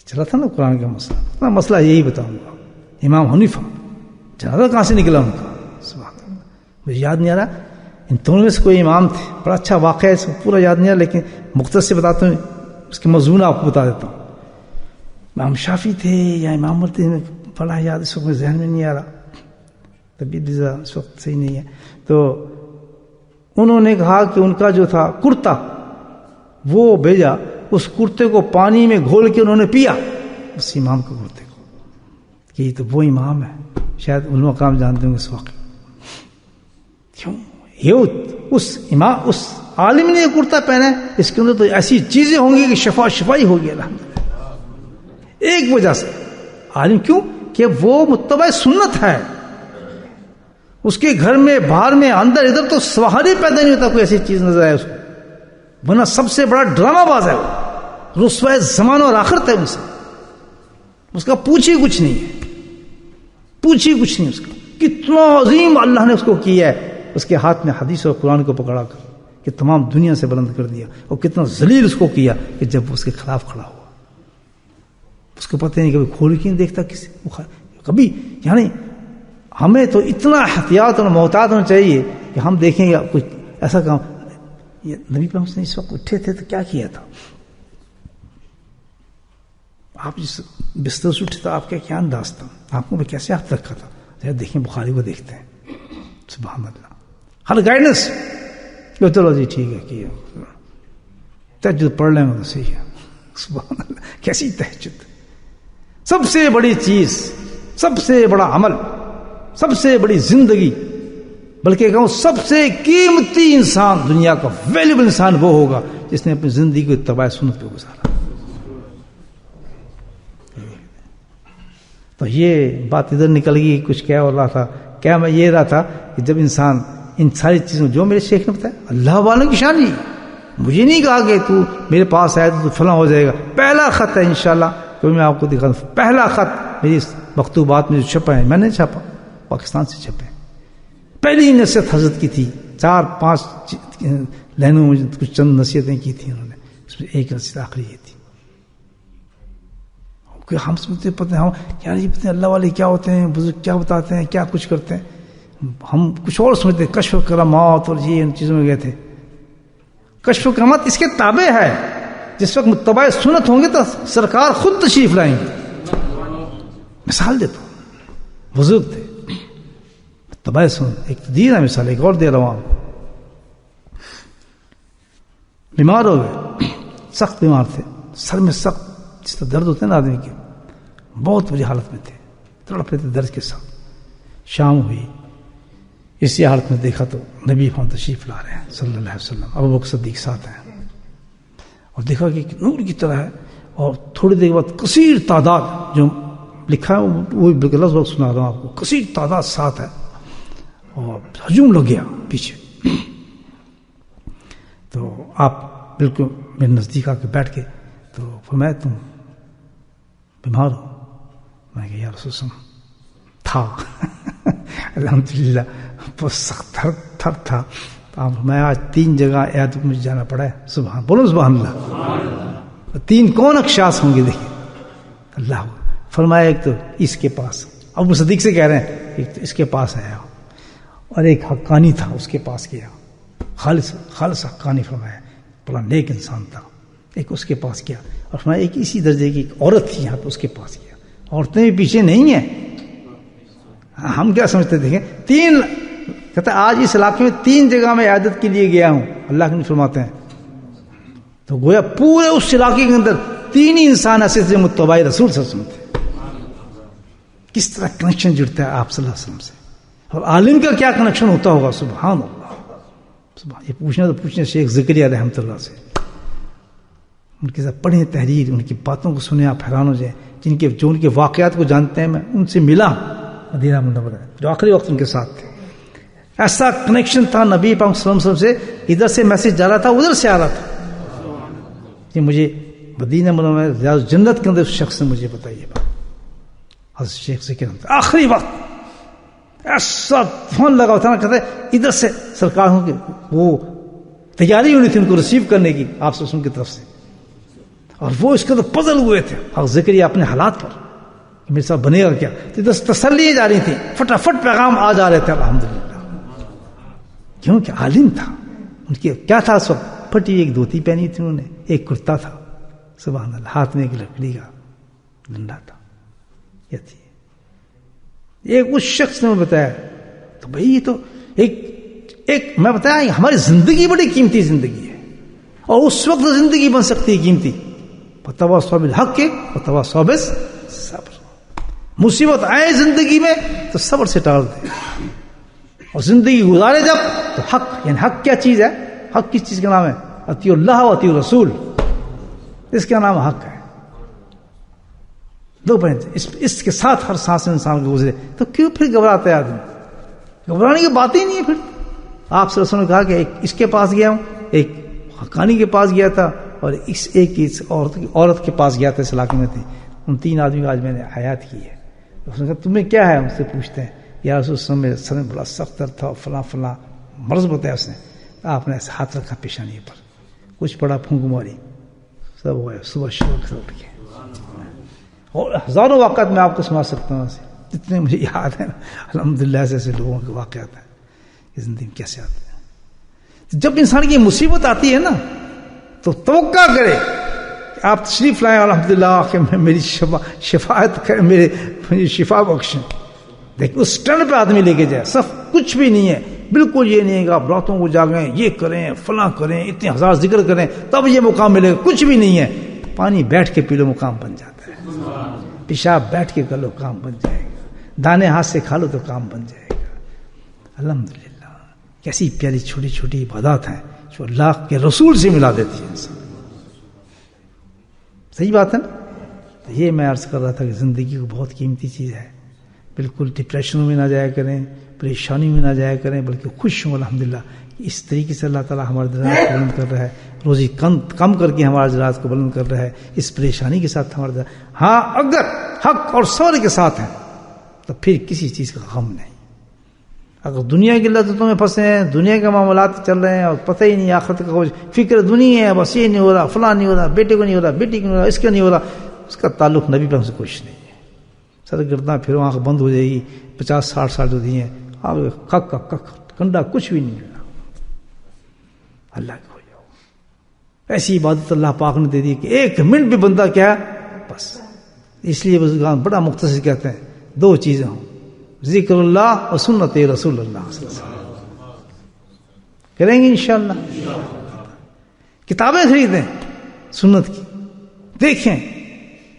چلا تھا نا قرآن کا مسئلہ، مسئلہ یہی بتاؤں گا. امام حنیفہ جنازہ کہاں سے نکلا ان کا، سبحان اللہ، مجھے یاد نہیں آ رہا. ان دونوں میں سے کوئی امام تھے، بڑا اچھا واقعہ ہے، پورا یاد نہیں آ رہا، لیکن مختصر بتاتا ہوں، اس کے مضمون آپ کو بتا دیتا ہوں. امام شافعی تھے یا امام مرتی، بڑا یاد اس وقت ذہن میں نہیں آ رہا، طبیعت اس وقت صحیح نہیں ہے. تو انہوں نے کہا کہ ان کا جو تھا کرتا وہ بھیجا، اس کرتے کو پانی میں گھول کے انہوں نے پیا، اس امام کے کرتے کو، کہ یہ تو وہ امام ہے. شاید علماء کرام جانتے ہوں گے اس وقت. کیوں یہ اس امام، اس عالم نے یہ کرتا پہنا ہے، اس کے اندر تو ایسی چیزیں ہوں گی کہ شفائی ہوگی الحمدللہ. ایک وجہ سے عالم، کیوں کہ وہ متبع سنت ہے. اس کے گھر میں، باہر میں، اندر ادھر تو سوال ہی پیدا نہیں ہوتا کوئی ایسی چیز نظر آئے اس کو، ورنہ سب سے بڑا ڈرامہ باز ہے وہ، رسوائے زمان اور آخرت ہے ان سے. اس کا پوچھی کچھ نہیں ہے، پوچھی کچھ نہیں اس کا. کتنا عظیم اللہ نے اس کو کیا ہے، اس کے ہاتھ میں حدیث اور قرآن کو پکڑا کر کہ تمام دنیا سے بلند کر دیا. اور کتنا ذلیل اس کو کیا کہ جب وہ اس کے خلاف کھڑا ہوا، اس کو پتہ نہیں کبھی کھول کے نہیں دیکھتا کسی کبھی. یعنی ہمیں تو اتنا احتیاط اور محتاط ہونا چاہیے کہ ہم دیکھیں گے کچھ ایسا کام. یہ نبی پاک نے اس وقت اٹھے تھے تو کیا کیا تھا؟ آپ جس بستر سے اٹھے تھے آپ کا کیا انداز تھا؟ آپ کو کیسے ہاتھ رکھا تھا؟ ذرا دیکھیں، بخاری کو دیکھتے ہیں. سبحان اللہ، ہر گائیڈنس. چلو جی ٹھیک ہے کہ تہجد پڑھ لیں گے تو صحیح ہے. سبحان اللہ، کیسی تہجد! سب سے بڑی چیز، سب سے بڑا عمل، سب سے بڑی زندگی، بلکہ کہوں سب سے قیمتی انسان، دنیا کا ویلیبل انسان وہ ہوگا جس نے اپنی زندگی کو اتباع سنت پہ گزارا. تو یہ بات ادھر نکل گئی. کچھ کیا ہو رہا تھا، کیا میں یہ رہا تھا کہ جب انسان ان ساری چیزوں، جو میرے شیخ نے بتایا، اللہ والوں کی شان ہی. مجھے نہیں کہا کہ تو میرے پاس آئے تو فلاں ہو جائے گا. پہلا خط ہے انشاءاللہ، تو میں آپ کو دکھا دوں. پہلا خط میری مکتوبات میں جو چھپا ہے، میں نے چھاپا، پاکستان سے چھپے. پہلی نصیحت حضرت کی تھی، 4-5 لائنوں میں کچھ چند نصیحتیں کی تھیں انہوں نے، اس میں ایک نصیحت آخری یہ تھی. ہم سمجھتے پتہ ہم یار یہ پتہ اللہ والے کیا ہوتے ہیں، بزرگ کیا بتاتے ہیں، کیا کچھ کرتے ہیں. ہم کچھ اور سمجھتے ہیں، کشف و کرامات اور یہ ان چیزوں میں گئے تھے. کشف و کرامات اس کے تابع ہے. جس وقت متبع سنت ہوں گے تو سرکار خود تشریف لائیں گے. مثال دیتا ہوں، بزرگ تھے متبع سنت. ایک دین ہے مثال، ایک اور دے رہا ہوں. بیمار ہو گئے، سخت بیمار تھے، سر میں سخت جس طرح درد ہوتے ہیں نا آدمی کے، بہت بری حالت میں تھے، تڑپ رہے تھے درد کے ساتھ. شام ہوئی، اسی حالت میں دیکھا تو نبی فون تشریف لا رہے ہیں صلی اللہ علیہ وسلم. ابو بکر صدیق ساتھ ہیں، اور دیکھا کہ نور کی طرح ہے. اور تھوڑی دیر بعد کثیر تعداد، جو لکھا ہے وہ بالکل لفظ وقت سنا رہا ہوں آپ کو، کثیر تعداد ساتھ ہے. اور ہجوم لگ گیا پیچھے. تو آپ بالکل میرے نزدیک آ کے بیٹھ کے تو فرمایا تم بیمار ہو؟ میں کہ یا رسول اللہ تھا الحمدللہ بہت سخت تھر تھا. میں آج 3 جگہ ایاد مجھے جانا پڑا ہے. سبحان، بولو سبحان اللہ. 3 کون اخشاص ہوں گے دیکھیں. اللہ فرمایا ایک تو اس کے پاس، ابو صدیق سے کہہ رہے ہیں، ایک تو اس کے پاس آیا، اور ایک حقانی تھا اس کے پاس گیا، خالص حقانی فرمایا، بڑا نیک انسان تھا. ایک اس کے پاس گیا، اور فرمایا ایک اسی درجے کی ایک عورت تھی یہاں پہ اس کے پاس گیا. عورتیں بھی پیچھے نہیں ہیں. ہم کیا سمجھتے دیکھیں کہتا ہے آج اس علاقے میں 3 جگہ میں عیادت کے لیے گیا ہوں، اللہ کے نبی فرماتے ہیں، تو گویا پورے اس علاقے کے اندر 3 ہی انسان ایسے تھے متبع رسول صلی اللہ علیہ وسلم تھے. کس طرح کنیکشن جڑتا ہے آپ صلی اللہ علیہ وسلم سے، اور عالم کا کیا کنیکشن ہوتا ہوگا. سبحان اللہ، سبحان. یہ پوچھنا تو پوچھنا شیخ زکریا رحمۃ اللہ سے، ان کے ساتھ پڑھیں تحریر، ان کی باتوں کو سنیں آپ حیران ہو جائیں. جو ان کے واقعات کو جانتے ہیں، میں ان سے ملا مدینہ منورہ جو آخری وقت ان کے ساتھ تھے. ایسا کنیکشن تھا نبی پاک صلی اللہ علیہ وسلم سے، ادھر سے میسج جا رہا تھا ادھر سے آ رہا تھا. کہ مجھے مدینہ منورہ ریاض جنت کے اندر اس شخص نے مجھے بتائی یہ بات. حضرت شیخ سے آخری وقت ایسا فون لگا تھا نا، کہتے ادھر سے سرکار ہوں کہ وہ تیاری ہونی تھی ان کو ریسیو کرنے کی آپ سے کی طرف سے، اور وہ اس کے اندر پزل ہوئے تھے حضرت زکریا اپنے حالات پر، میرے ساتھ بنے گا کیا. تو ادھر تسلیاں جا رہی تھیں، فٹافٹ پیغام آ جا رہے تھے الحمدللہ، کیونکہ عالم تھا. ان کی کیا تھا اس وقت؟ پھٹی ایک دھوتی پہنی تھی انہوں نے، ایک کرتا تھا، سبحان اللہ، ہاتھ میں ایک لکڑی کا ڈنڈا تھا. یہ تھی ایک اس شخص نے بتایا، تو بھائی یہ تو ایک میں بتایا ہماری زندگی بڑی قیمتی زندگی ہے، اور اس وقت زندگی بن سکتی ہے قیمتی. وتواصوا بالحق کے وتواصوا بالصبر. مصیبت آئے زندگی میں تو صبر سے ٹال دے، اور زندگی گزارے جب تو حق، یعنی حق کیا چیز ہے؟ حق کس چیز کا نام ہے؟ اطیع اللہ و اطیع الرسول، اس کا نام حق ہے. دو پوائنٹ اس کے ساتھ ہر سانس انسان کو گزرے تو کیوں پھر گھبراتا ہے آدمی؟ گھبرانے کی بات ہی نہیں ہے. پھر آپ صلی اللہ علیہ وسلم نے کہا کہ اس کے پاس گیا ہوں، ایک حقانی کے پاس گیا تھا، اور ایک عورت کے پاس گیا تھا، اس علاقے میں تھی. ان 3 آدمی کا آج میں نے حیات کی ہے. اس نے کہا تمہیں کیا ہے؟ مجھ سے پوچھتے ہیں یا رسول اللہ میں سر میں بڑا سخت درد تھا، فلاں فلاں مرض بتایا اس نے. آپ نے ایسے ہاتھ رکھا پیشانی پر، کچھ پڑا، پھونک ماری، سب ہوا. صبح شروع سب کے اور ہزاروں واقعات میں آپ کو سنا سکتا ہوں، جتنے مجھے یاد ہیں الحمدللہ. ایسے لوگوں کے واقعات ہیں کہ زندگی میں کیسے آتے ہیں. جب انسان کی مصیبت آتی ہے نا تو توقع کرے کہ آپ تشریف لائیں الحمدللہ کہ میری شفاعت کریں، میری شفا بخشیں. دیکھ اس ٹرن پہ آدمی لے کے جائے، سب کچھ بھی نہیں ہے. بالکل یہ نہیں ہے کہ آپ راتوں کو جاگیں، یہ کریں، فلاں کریں، اتنے ہزار ذکر کریں تب یہ مقام ملے گا. کچھ بھی نہیں ہے. پانی بیٹھ کے پی لو مقام بن جاتا ہے، پیشاب بیٹھ کے کر لو کام بن جائے گا، دانے ہاتھ سے کھا لو تو کام بن جائے گا. الحمدللہ کیسی پیاری چھوٹی چھوٹی عبادات ہیں جو اللہ کے رسول سے ملا دیتی ہے انسان. صحیح بات ہے نا. یہ میں عرض کر رہا تھا کہ زندگی کو بہت قیمتی چیز ہے. بالکل ڈپریشنوں میں نہ جایا کریں، پریشانی میں نہ جایا کریں، بلکہ خوش ہوں الحمدللہ. اس طریقے سے اللہ تعالیٰ ہمارے درجات کو بلند کر رہا ہے، روزی کم کر کے ہمارے درجات کو بلند کر رہا ہے. اس پریشانی کے ساتھ ہمارے درجات، ہاں اگر حق اور صبر کے ساتھ ہیں تو پھر کسی چیز کا غم نہیں. اگر دنیا کی لذتوں میں پھنسے ہیں، دنیا کے معاملات چل رہے ہیں اور پتہ ہی نہیں آخرت کا کچھ، فکر دنیا ہے، بس یہ نہیں ہو رہا، فلاں نہیں ہو رہا، بیٹے کو نہیں ہو رہا، بیٹی کو نہیں ہو رہا، اس کا نہیں ہو رہا، اس کا تعلق نبی پر سے کچھ نہیں ہے. سر گرداں پھر آنکھ بند ہو جائے گی. 50-60 سال جو دیے ہیں آپ کک کنڈا کچھ بھی نہیں ملا. اللہ کے ہو جاؤ. ایسی عبادت اللہ پاک نے دے دی کہ 1 منٹ بھی بندہ کیا بس. اس لیے بزرگان بڑا مختصر کہتے ہیں 2 چیزیں ہوں، ذکر اللہ اور سنت رسول اللہ صلی اللہ علیہ وسلم. کریں گے انشاءاللہ. کتابیں خریدیں سنت کی، دیکھیں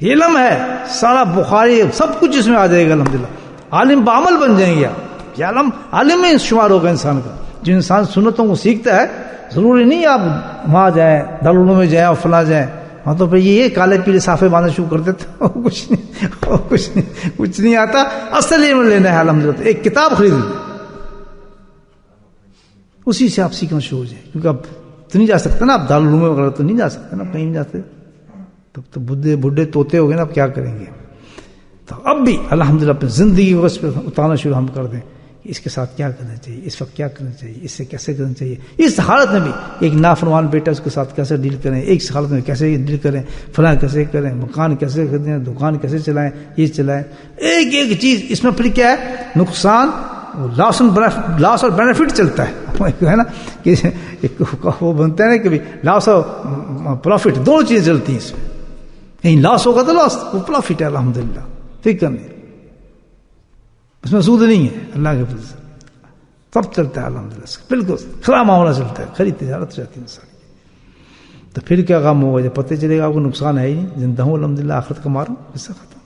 یہ علم ہے سارا، بخاری سب کچھ اس میں آ جائے گا الحمدللہ. عالم بعمل بن جائیں گے. یہ عالم میں شمار ہوگا انسان کا. جو انسان سنتوں کو سیکھتا ہے، ضروری نہیں آپ وہاں جائیں، دارالعلوم میں جائیں اور فلاں جائیں، ہاں تو پھر یہ کالے پیلے صافے باندھنا شروع کر دیتے، کچھ نہیں آتا. اصل علم لینا ہے الحمدللہ. ایک کتاب خرید لیں، اسی سے آپ سیکھنا شروع ہو جائیں. کیونکہ اب تو نہیں جا سکتے نا، آپ دارالعلوم وغیرہ تو نہیں جا سکتے نا، کہیں نہیں جاتے. تب تو بڈھے توتے ہو گئے نا، اب کیا کریں گے. تو اب بھی الحمدللہ اپنی زندگی کو اس پہ اتارنا شروع ہم کر دیں. اس کے ساتھ کیا کرنا چاہیے، اس وقت کیا کرنا چاہیے، اس سے کیسے کرنا چاہیے. اس حالت میں بھی ایک نافرمان بیٹا اس کے ساتھ کیسے ڈیل کریں، ایک حالت میں کیسے ڈیل کریں، فلاں کیسے کریں، مکان کیسے خریدیں، دکان کیسے چلائیں، یہ چلائیں. ایک چیز اس میں پھر کیا ہے، نقصان لاس اور بینیفٹ چلتا ہے نا. کہ وہ بنتا ہے نا کہ لاس اور پروفٹ دونوں چیزیں چلتی ہیں اس میں. کہیں لاس ہوگا تو لاس، وہ پروفٹ ہے الحمدللہ. فکر نہیں، اس میں سود نہیں ہے اللہ کے فضل سے. سب چلتا ہے الحمدللہ سے، بالکل کھلا معاملہ چلتا ہے، کھری تجارت چلتی ہے انسان کی. تو پھر کیا غم ہوگا جب پتہ چلے گا آپ کو نقصان ہے ہی نہیں، زندہ ہوں الحمدللہ، آخرت کا ماروں، اس سے ختم.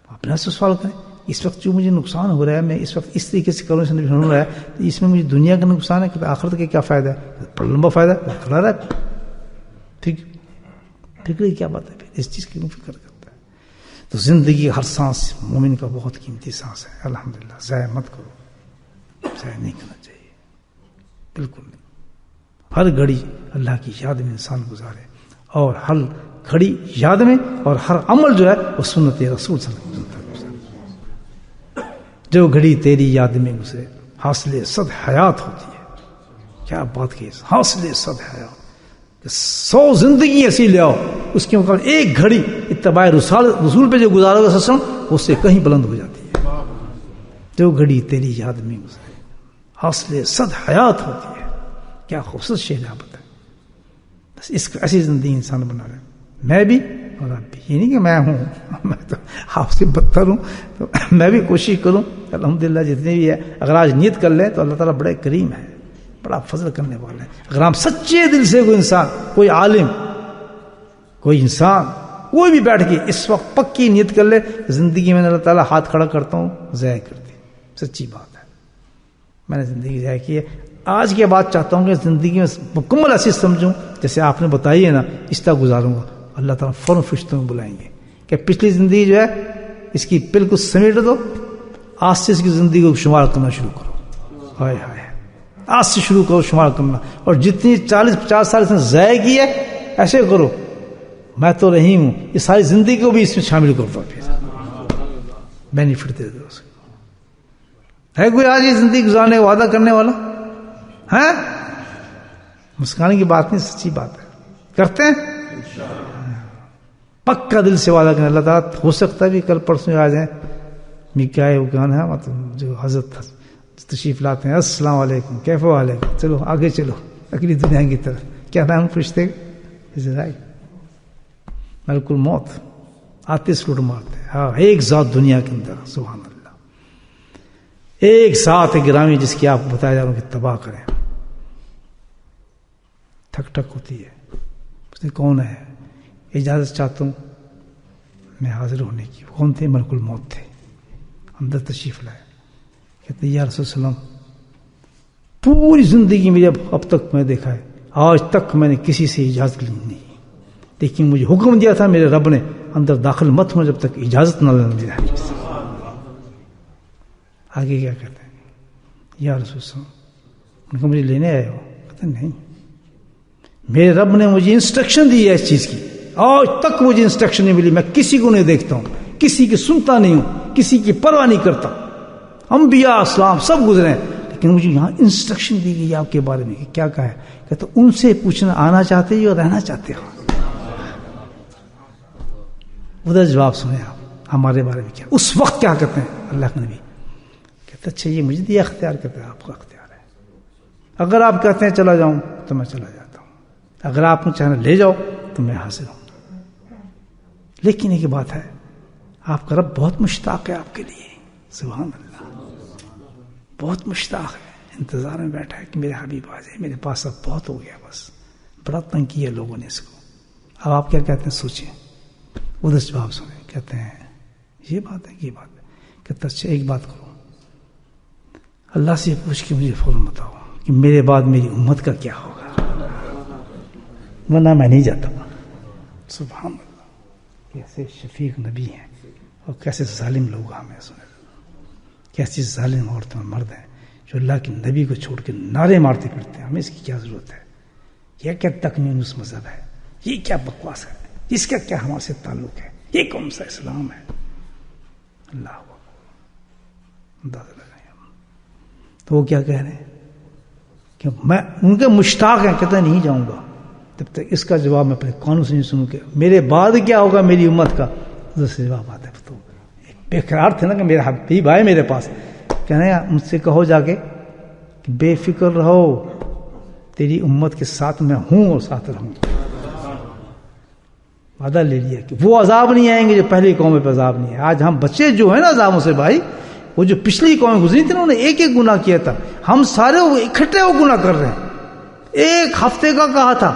اپنے سے سوال کریں اس وقت جو مجھے نقصان ہو رہا ہے، میں اس وقت اس طریقے سے کروں سے ہو رہا ہے، تو اس میں مجھے دنیا کا نقصان ہے کہ آخرت کا کیا فائدہ ہے؟ بڑا لمبا فائدہ ہے، کھلا رہا ہے. فکر کیا بات ہے؟ پھر اس چیز کی فکر کرتا ہے. تو زندگی ہر سانس مومن کا بہت قیمتی سانس ہے الحمدللہ. ضائع مت کرو، ضائع نہیں کرنا چاہیے، بالکل نہیں. ہر گھڑی اللہ کی یاد میں انسان گزارے، اور ہر گھڑی یاد میں، اور ہر عمل جو ہے وہ سنت رسول صلی اللہ علیہ وسلم. جو گھڑی تیری یاد میں گزرے حاصل صد حیات ہوتی ہے. کیا بات کی، حاصل صد حیات، 100 زندگی ایسی لے آؤ، اس کے مقابلے ایک گھڑی اتباع رسول پہ جو گزارو گے سسم، اس سے کہیں بلند ہو جاتی ہے. جو گھڑی تیری یاد میں گزرے حاصل صد حیات ہوتی ہے. کیا خوبصورت شعر آپ بتائیں. بس اس ایسی زندگی انسان بنا رہے، میں بھی اور آپ بھی. یہ نہیں کہ میں ہوں، میں تو آپ سے بدتر ہوں، تو میں بھی کوشش کروں الحمدللہ جتنی بھی ہے. اگر آج نیت کر لیں تو اللہ تعالیٰ بڑے کریم ہے، بڑا فضل کرنے والا ہے. اگر ہم سچے دل سے کوئی انسان، کوئی عالم، کوئی انسان، کوئی بھی بیٹھ کے اس وقت پکی نیت کر لے، زندگی میں اللہ تعالیٰ ہاتھ کھڑا کرتا ہوں ضائع کر دی. سچی بات ہے، میں نے زندگی ضائع کی ہے. آج کے بعد چاہتا ہوں کہ زندگی میں مکمل ایسی سمجھوں جیسے آپ نے بتائی ہے نا، اس طرح گزاروں گا. اللہ تعالیٰ فوراً فرشتوں میں بلائیں گے کہ پچھلی زندگی جو ہے اس کی بالکل سمیٹ دو، آج سے اس کی زندگی کو شمار کرنا شروع کرو. ہائے ہائے، آج سے شروع کرو شمار کرنا. اور جتنی 40-50 سال اس نے ضائع کی ہے ایسے کرو، میں تو رحیم ہوں، یہ ساری زندگی کو بھی اس میں شامل کرتا ہوں. پھر بینیفٹ دے دو اس کو. ہے کوئی آج یہ زندگی گزارنے کا وعدہ کرنے والا ہے؟ مسکرانے کی بات نہیں، سچی بات ہے. کرتے ہیں پکا دل سے وعدہ کریں. اللہ تعالیٰ ہو سکتا ہے بھی کل پرسوں آ جائیں. کیا ہے وہ گانا ہے مطلب جو حضرت تشریف لاتے ہیں، السلام علیکم کیف علیکم، چلو آگے چلو اگلی دنیا کی طرف. کیا نام فرشتے اسرائیل ملک الموت آتے سلوٹ مارتے. ہاں، ایک ذات دنیا کے اندر، سبحان اللہ، ایک ذات گرامی جس کی آپ کو بتایا جا رہا ہوں کہ تباہ کریں. ٹھک ٹھک ہوتی ہے، اس نے کون ہے؟ اجازت چاہتا ہوں میں حاضر ہونے کی. کون تھے؟ ملک الموت تھے. اندر تشریف لائے، کہتے یا رسول اللہ، پوری زندگی میں جب اب تک میں دیکھا ہے، آج تک میں نے کسی سے اجازت لی نہیں، لیکن مجھے حکم دیا تھا میرے رب نے اندر داخل مت ہوں جب تک اجازت نہ لینا. آگے کیا کہتے ہیں؟ یا رسول اللہ، ان کو مجھے لینے آئے ہو؟ کہتے نہیں، میرے رب نے مجھے انسٹرکشن دی ہے اس چیز کی، آج تک مجھے انسٹرکشن نہیں ملی. میں کسی کو نہیں دیکھتا ہوں، کسی کی سنتا نہیں ہوں، کسی کی پرواہ نہیں کرتا. انبیاء اسلام سب گزرے ہیں، لیکن مجھے یہاں انسٹرکشن دی گئی آپ کے بارے میں. کیا کہا ہے؟ کہتے ان سے پوچھنا آنا چاہتے ہو اور رہنا چاہتے ہو. ادھر جواب سنیں آپ ہمارے بارے میں کیا اس وقت کیا کہتے ہیں اللہ کے نبی. کہتے اچھا یہ مجھے دیا اختیار، کہتے ہیں آپ کا اختیار ہے. اگر آپ کہتے ہیں چلا جاؤں تو میں چلا جاتا ہوں، اگر آپ مجھے چاہنا لے جاؤ تو میں حاضر ہوں. لیکن ایک بات ہے، آپ کا رب بہت مشتاق ہے آپ کے لیے. سبحان اللہ، بہت مشتاق ہے، انتظار میں بیٹھا ہے کہ میرے حبیب آ جائے. میرے پاس اب بہت ہو گیا، بس بڑا تنگ کیا لوگوں نے اس کو. اب آپ کیا کہتے ہیں سوچیں. ادھر جواب سنیں. کہتے ہیں یہ بات ہے، یہ بات ہے. کہتے اچھا ایک بات کرو، اللہ سے پوچھ کے مجھے فوراً بتاؤ کہ میرے بعد میری امت کا کیا ہوگا، ورنہ میں نہیں جاتا. سبحان اللہ، کیسے شفیق نبی ہیں اور کیسے ظالم لوگ ہمیں سنے. کیسی ظالم عورتیں اور مرد ہیں جو اللہ کے نبی کو چھوڑ کے نعرے مارتے پھرتے ہیں. ہمیں اس کی کیا ضرورت ہے؟ یہ کیا تکنیس مذہب ہے؟ یہ کیا بکواس ہے؟ اس کا کیا ہمارے سے تعلق ہے؟ یہ کون سا اسلام ہے؟ اللہ اندازہ لگائیں. تو وہ کیا کہہ رہے ہیں کہ میں ان کے مشتاق ہیں. کہتے نہیں جاؤں گا تب تک. اس کا جواب میں اپنے قانون سے نہیں سنوں کہ میرے بعد کیا ہوگا میری امت کا. دوسرے جواب آتا ہے تو بے قرار تھے نا کہ میرا حبیب آئے میرے پاس. کہنے مجھ سے کہو جا کے کہ بے فکر رہو، تیری امت کے ساتھ میں ہوں اور ساتھ رہوں. وعدہ لے لیا کہ وہ عذاب نہیں آئیں گے جو پہلی قوم پہ عذاب نہیں ہے. آج ہم بچے جو ہیں نا عذابوں سے بھائی، وہ جو پچھلی قوم گزری تھی نا انہوں نے ایک ایک گناہ کیا تھا. ہم سارے اکٹھے وہ گناہ کر رہے ہیں. ایک ہفتے کا کہا تھا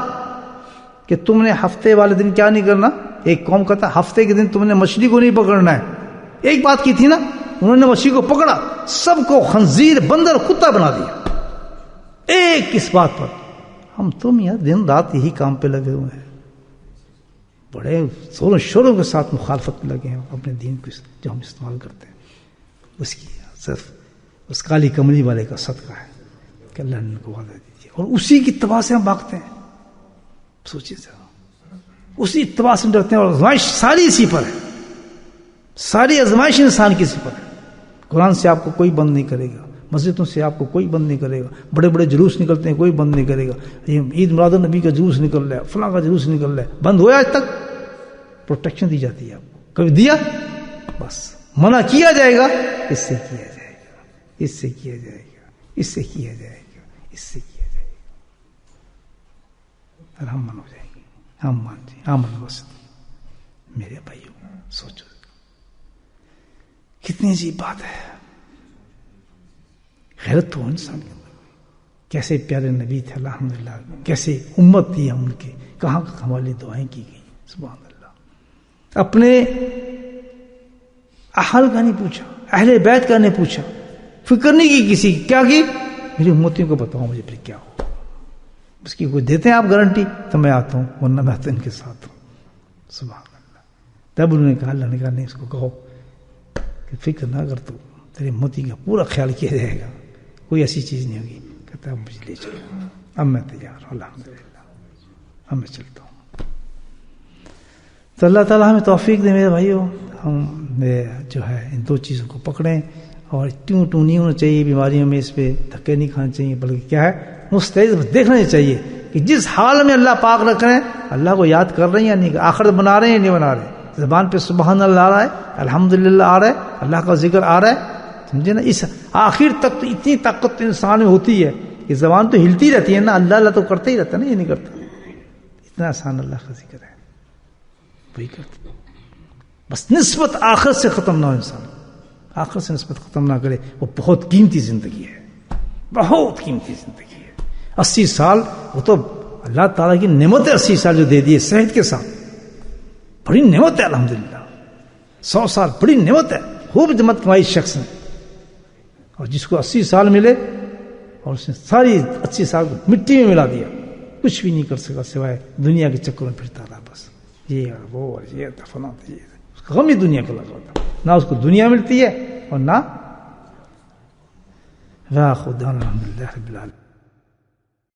کہ تم نے ہفتے والے دن کیا نہیں کرنا. ایک قوم کہتا ہفتے کے دن تم نے مچھلی کو نہیں پکڑنا ہے. ایک بات کی تھی نا, انہوں نے مچھلی کو پکڑا, سب کو خنزیر بندر کتا بنا دیا. ایک اس بات پر ہم تم یہاں دن رات یہی کام پہ لگے ہوئے ہیں, بڑے زوروں شوروں کے ساتھ مخالفت میں لگے ہیں اپنے دین کو جو ہم استعمال کرتے ہیں. اس کی صرف اس کالی کملی والے کا صدقہ ہے کہ اللہ نے ان کو وعدہ دیجیے, اور اسی کی اتباع سے ہم بھاگتے ہیں. سوچیے ذرا, اسی اتباع سے ڈرتے ہیں, اور آزمائش ساری اسی پر ہے. ساری آزمائش انسان کی اسی پر ہے. قرآن سے آپ کو کوئی بند نہیں کرے گا, مسجدوں سے آپ کو کوئی بند نہیں کرے گا, بڑے بڑے جلوس نکلتے ہیں کوئی بند نہیں کرے گا. یہ عید میلاد النبی کا جلوس نکل رہا ہے, فلاں کا جلوس نکل رہا ہے, بند ہوا آج تک؟ پروٹیکشن دی جاتی ہے آپ کو, کبھی دیا؟ بس منع کیا جائے گا, اس سے کیا جائے گا, اس سے کیا جائے گا, اس سے کیا جائے گا, اس سے کیا جائے گا, اور ہم من ہو جائیں گے. ہم مان جائیں, ہم من وسط. میرے بھائیوں سوچو کتنی عجیب بات ہے. غیرت ہو انسان کے اندر. کیسے پیارے نبی تھے الحمدللہ, کیسے امت تھی ہم ان کے, کہاں ہمارے دعائیں کی گئی. سبحان اللہ. اپنے اہل کا نہیں پوچھا, اہل بیت کا نہیں پوچھا, فکر نہیں کی کسی کی. کیا کی؟ میری امتیوں کو بتاؤ مجھے پھر کیا ہو. اس کی کوئی دیتے ہیں آپ گارنٹی تو میں آتا ہوں, ورنہ میں تو ان کے ساتھ ہوں. سبحان اللہ. تب انہوں نے کہا, اللہ نے کہا نہیں, اس کو کہو کہ فکر نہ کر, تو تیری امتی کا پورا خیال کیا جائے گا, کوئی ایسی چیز نہیں ہوگی. کہتا ہے مجھے لے چلو, اب میں تیار ہوں الحمدللہ, اب میں چلتا ہوں. تو اللہ تعالیٰ ہمیں توفیق دے میرے بھائیوں, ہم جو ہے ان دو چیزوں کو پکڑیں, اور ٹیوں ٹوں نہیں ہونا چاہیے بیماریوں میں, اس پہ دھکے نہیں کھانے چاہیے, بلکہ کیا ہے مستعد دیکھنا چاہیے کہ جس حال میں اللہ پاک رکھ رہے ہیں, اللہ کو یاد کر رہے ہیں یا نہیں, آخرت بنا رہے ہیں یا نہیں بنا رہے ہیں. زبان پہ سبحان اللہ آ رہا ہے, الحمدللہ آ رہا ہے, اللہ کا ذکر آ رہا ہے, سمجھے نا. اس آخر تک تو اتنی طاقت انسان میں ہوتی ہے کہ زبان تو ہلتی رہتی ہے نا, اللہ اللہ تو کرتے ہی رہتا ہے نا, یہ نہیں کرتا. اتنا آسان اللہ کا ذکر ہے, وہی کرتا. بس نسبت آخر سے ختم نہ ہو انسان, آخر سے نسبت ختم نہ کرے. وہ بہت قیمتی زندگی ہے, بہت قیمتی زندگی ہے. 80 سال وہ تو اللہ تعالیٰ کی نعمت ہے. 80 سال جو دے دیے صحت کے ساتھ, بڑی نعمت ہے الحمدللہ. 100 سال بڑی نعمت ہے, خوب جمت کمائی شخص نے. اور جس کو 80 سال ملے اور اس نے ساری 80 سال کو مٹی میں ملا دیا, کچھ بھی نہیں کر سکا سوائے دنیا کے چکر میں پھرتا رہا. بس یہ اور وہ اور یہ فلاں, اس کا غم ہی دنیا کا لگا ہوتا. نہ اس کو دنیا ملتی ہے اور نہ خدا. الحمدللہ رب العالمین.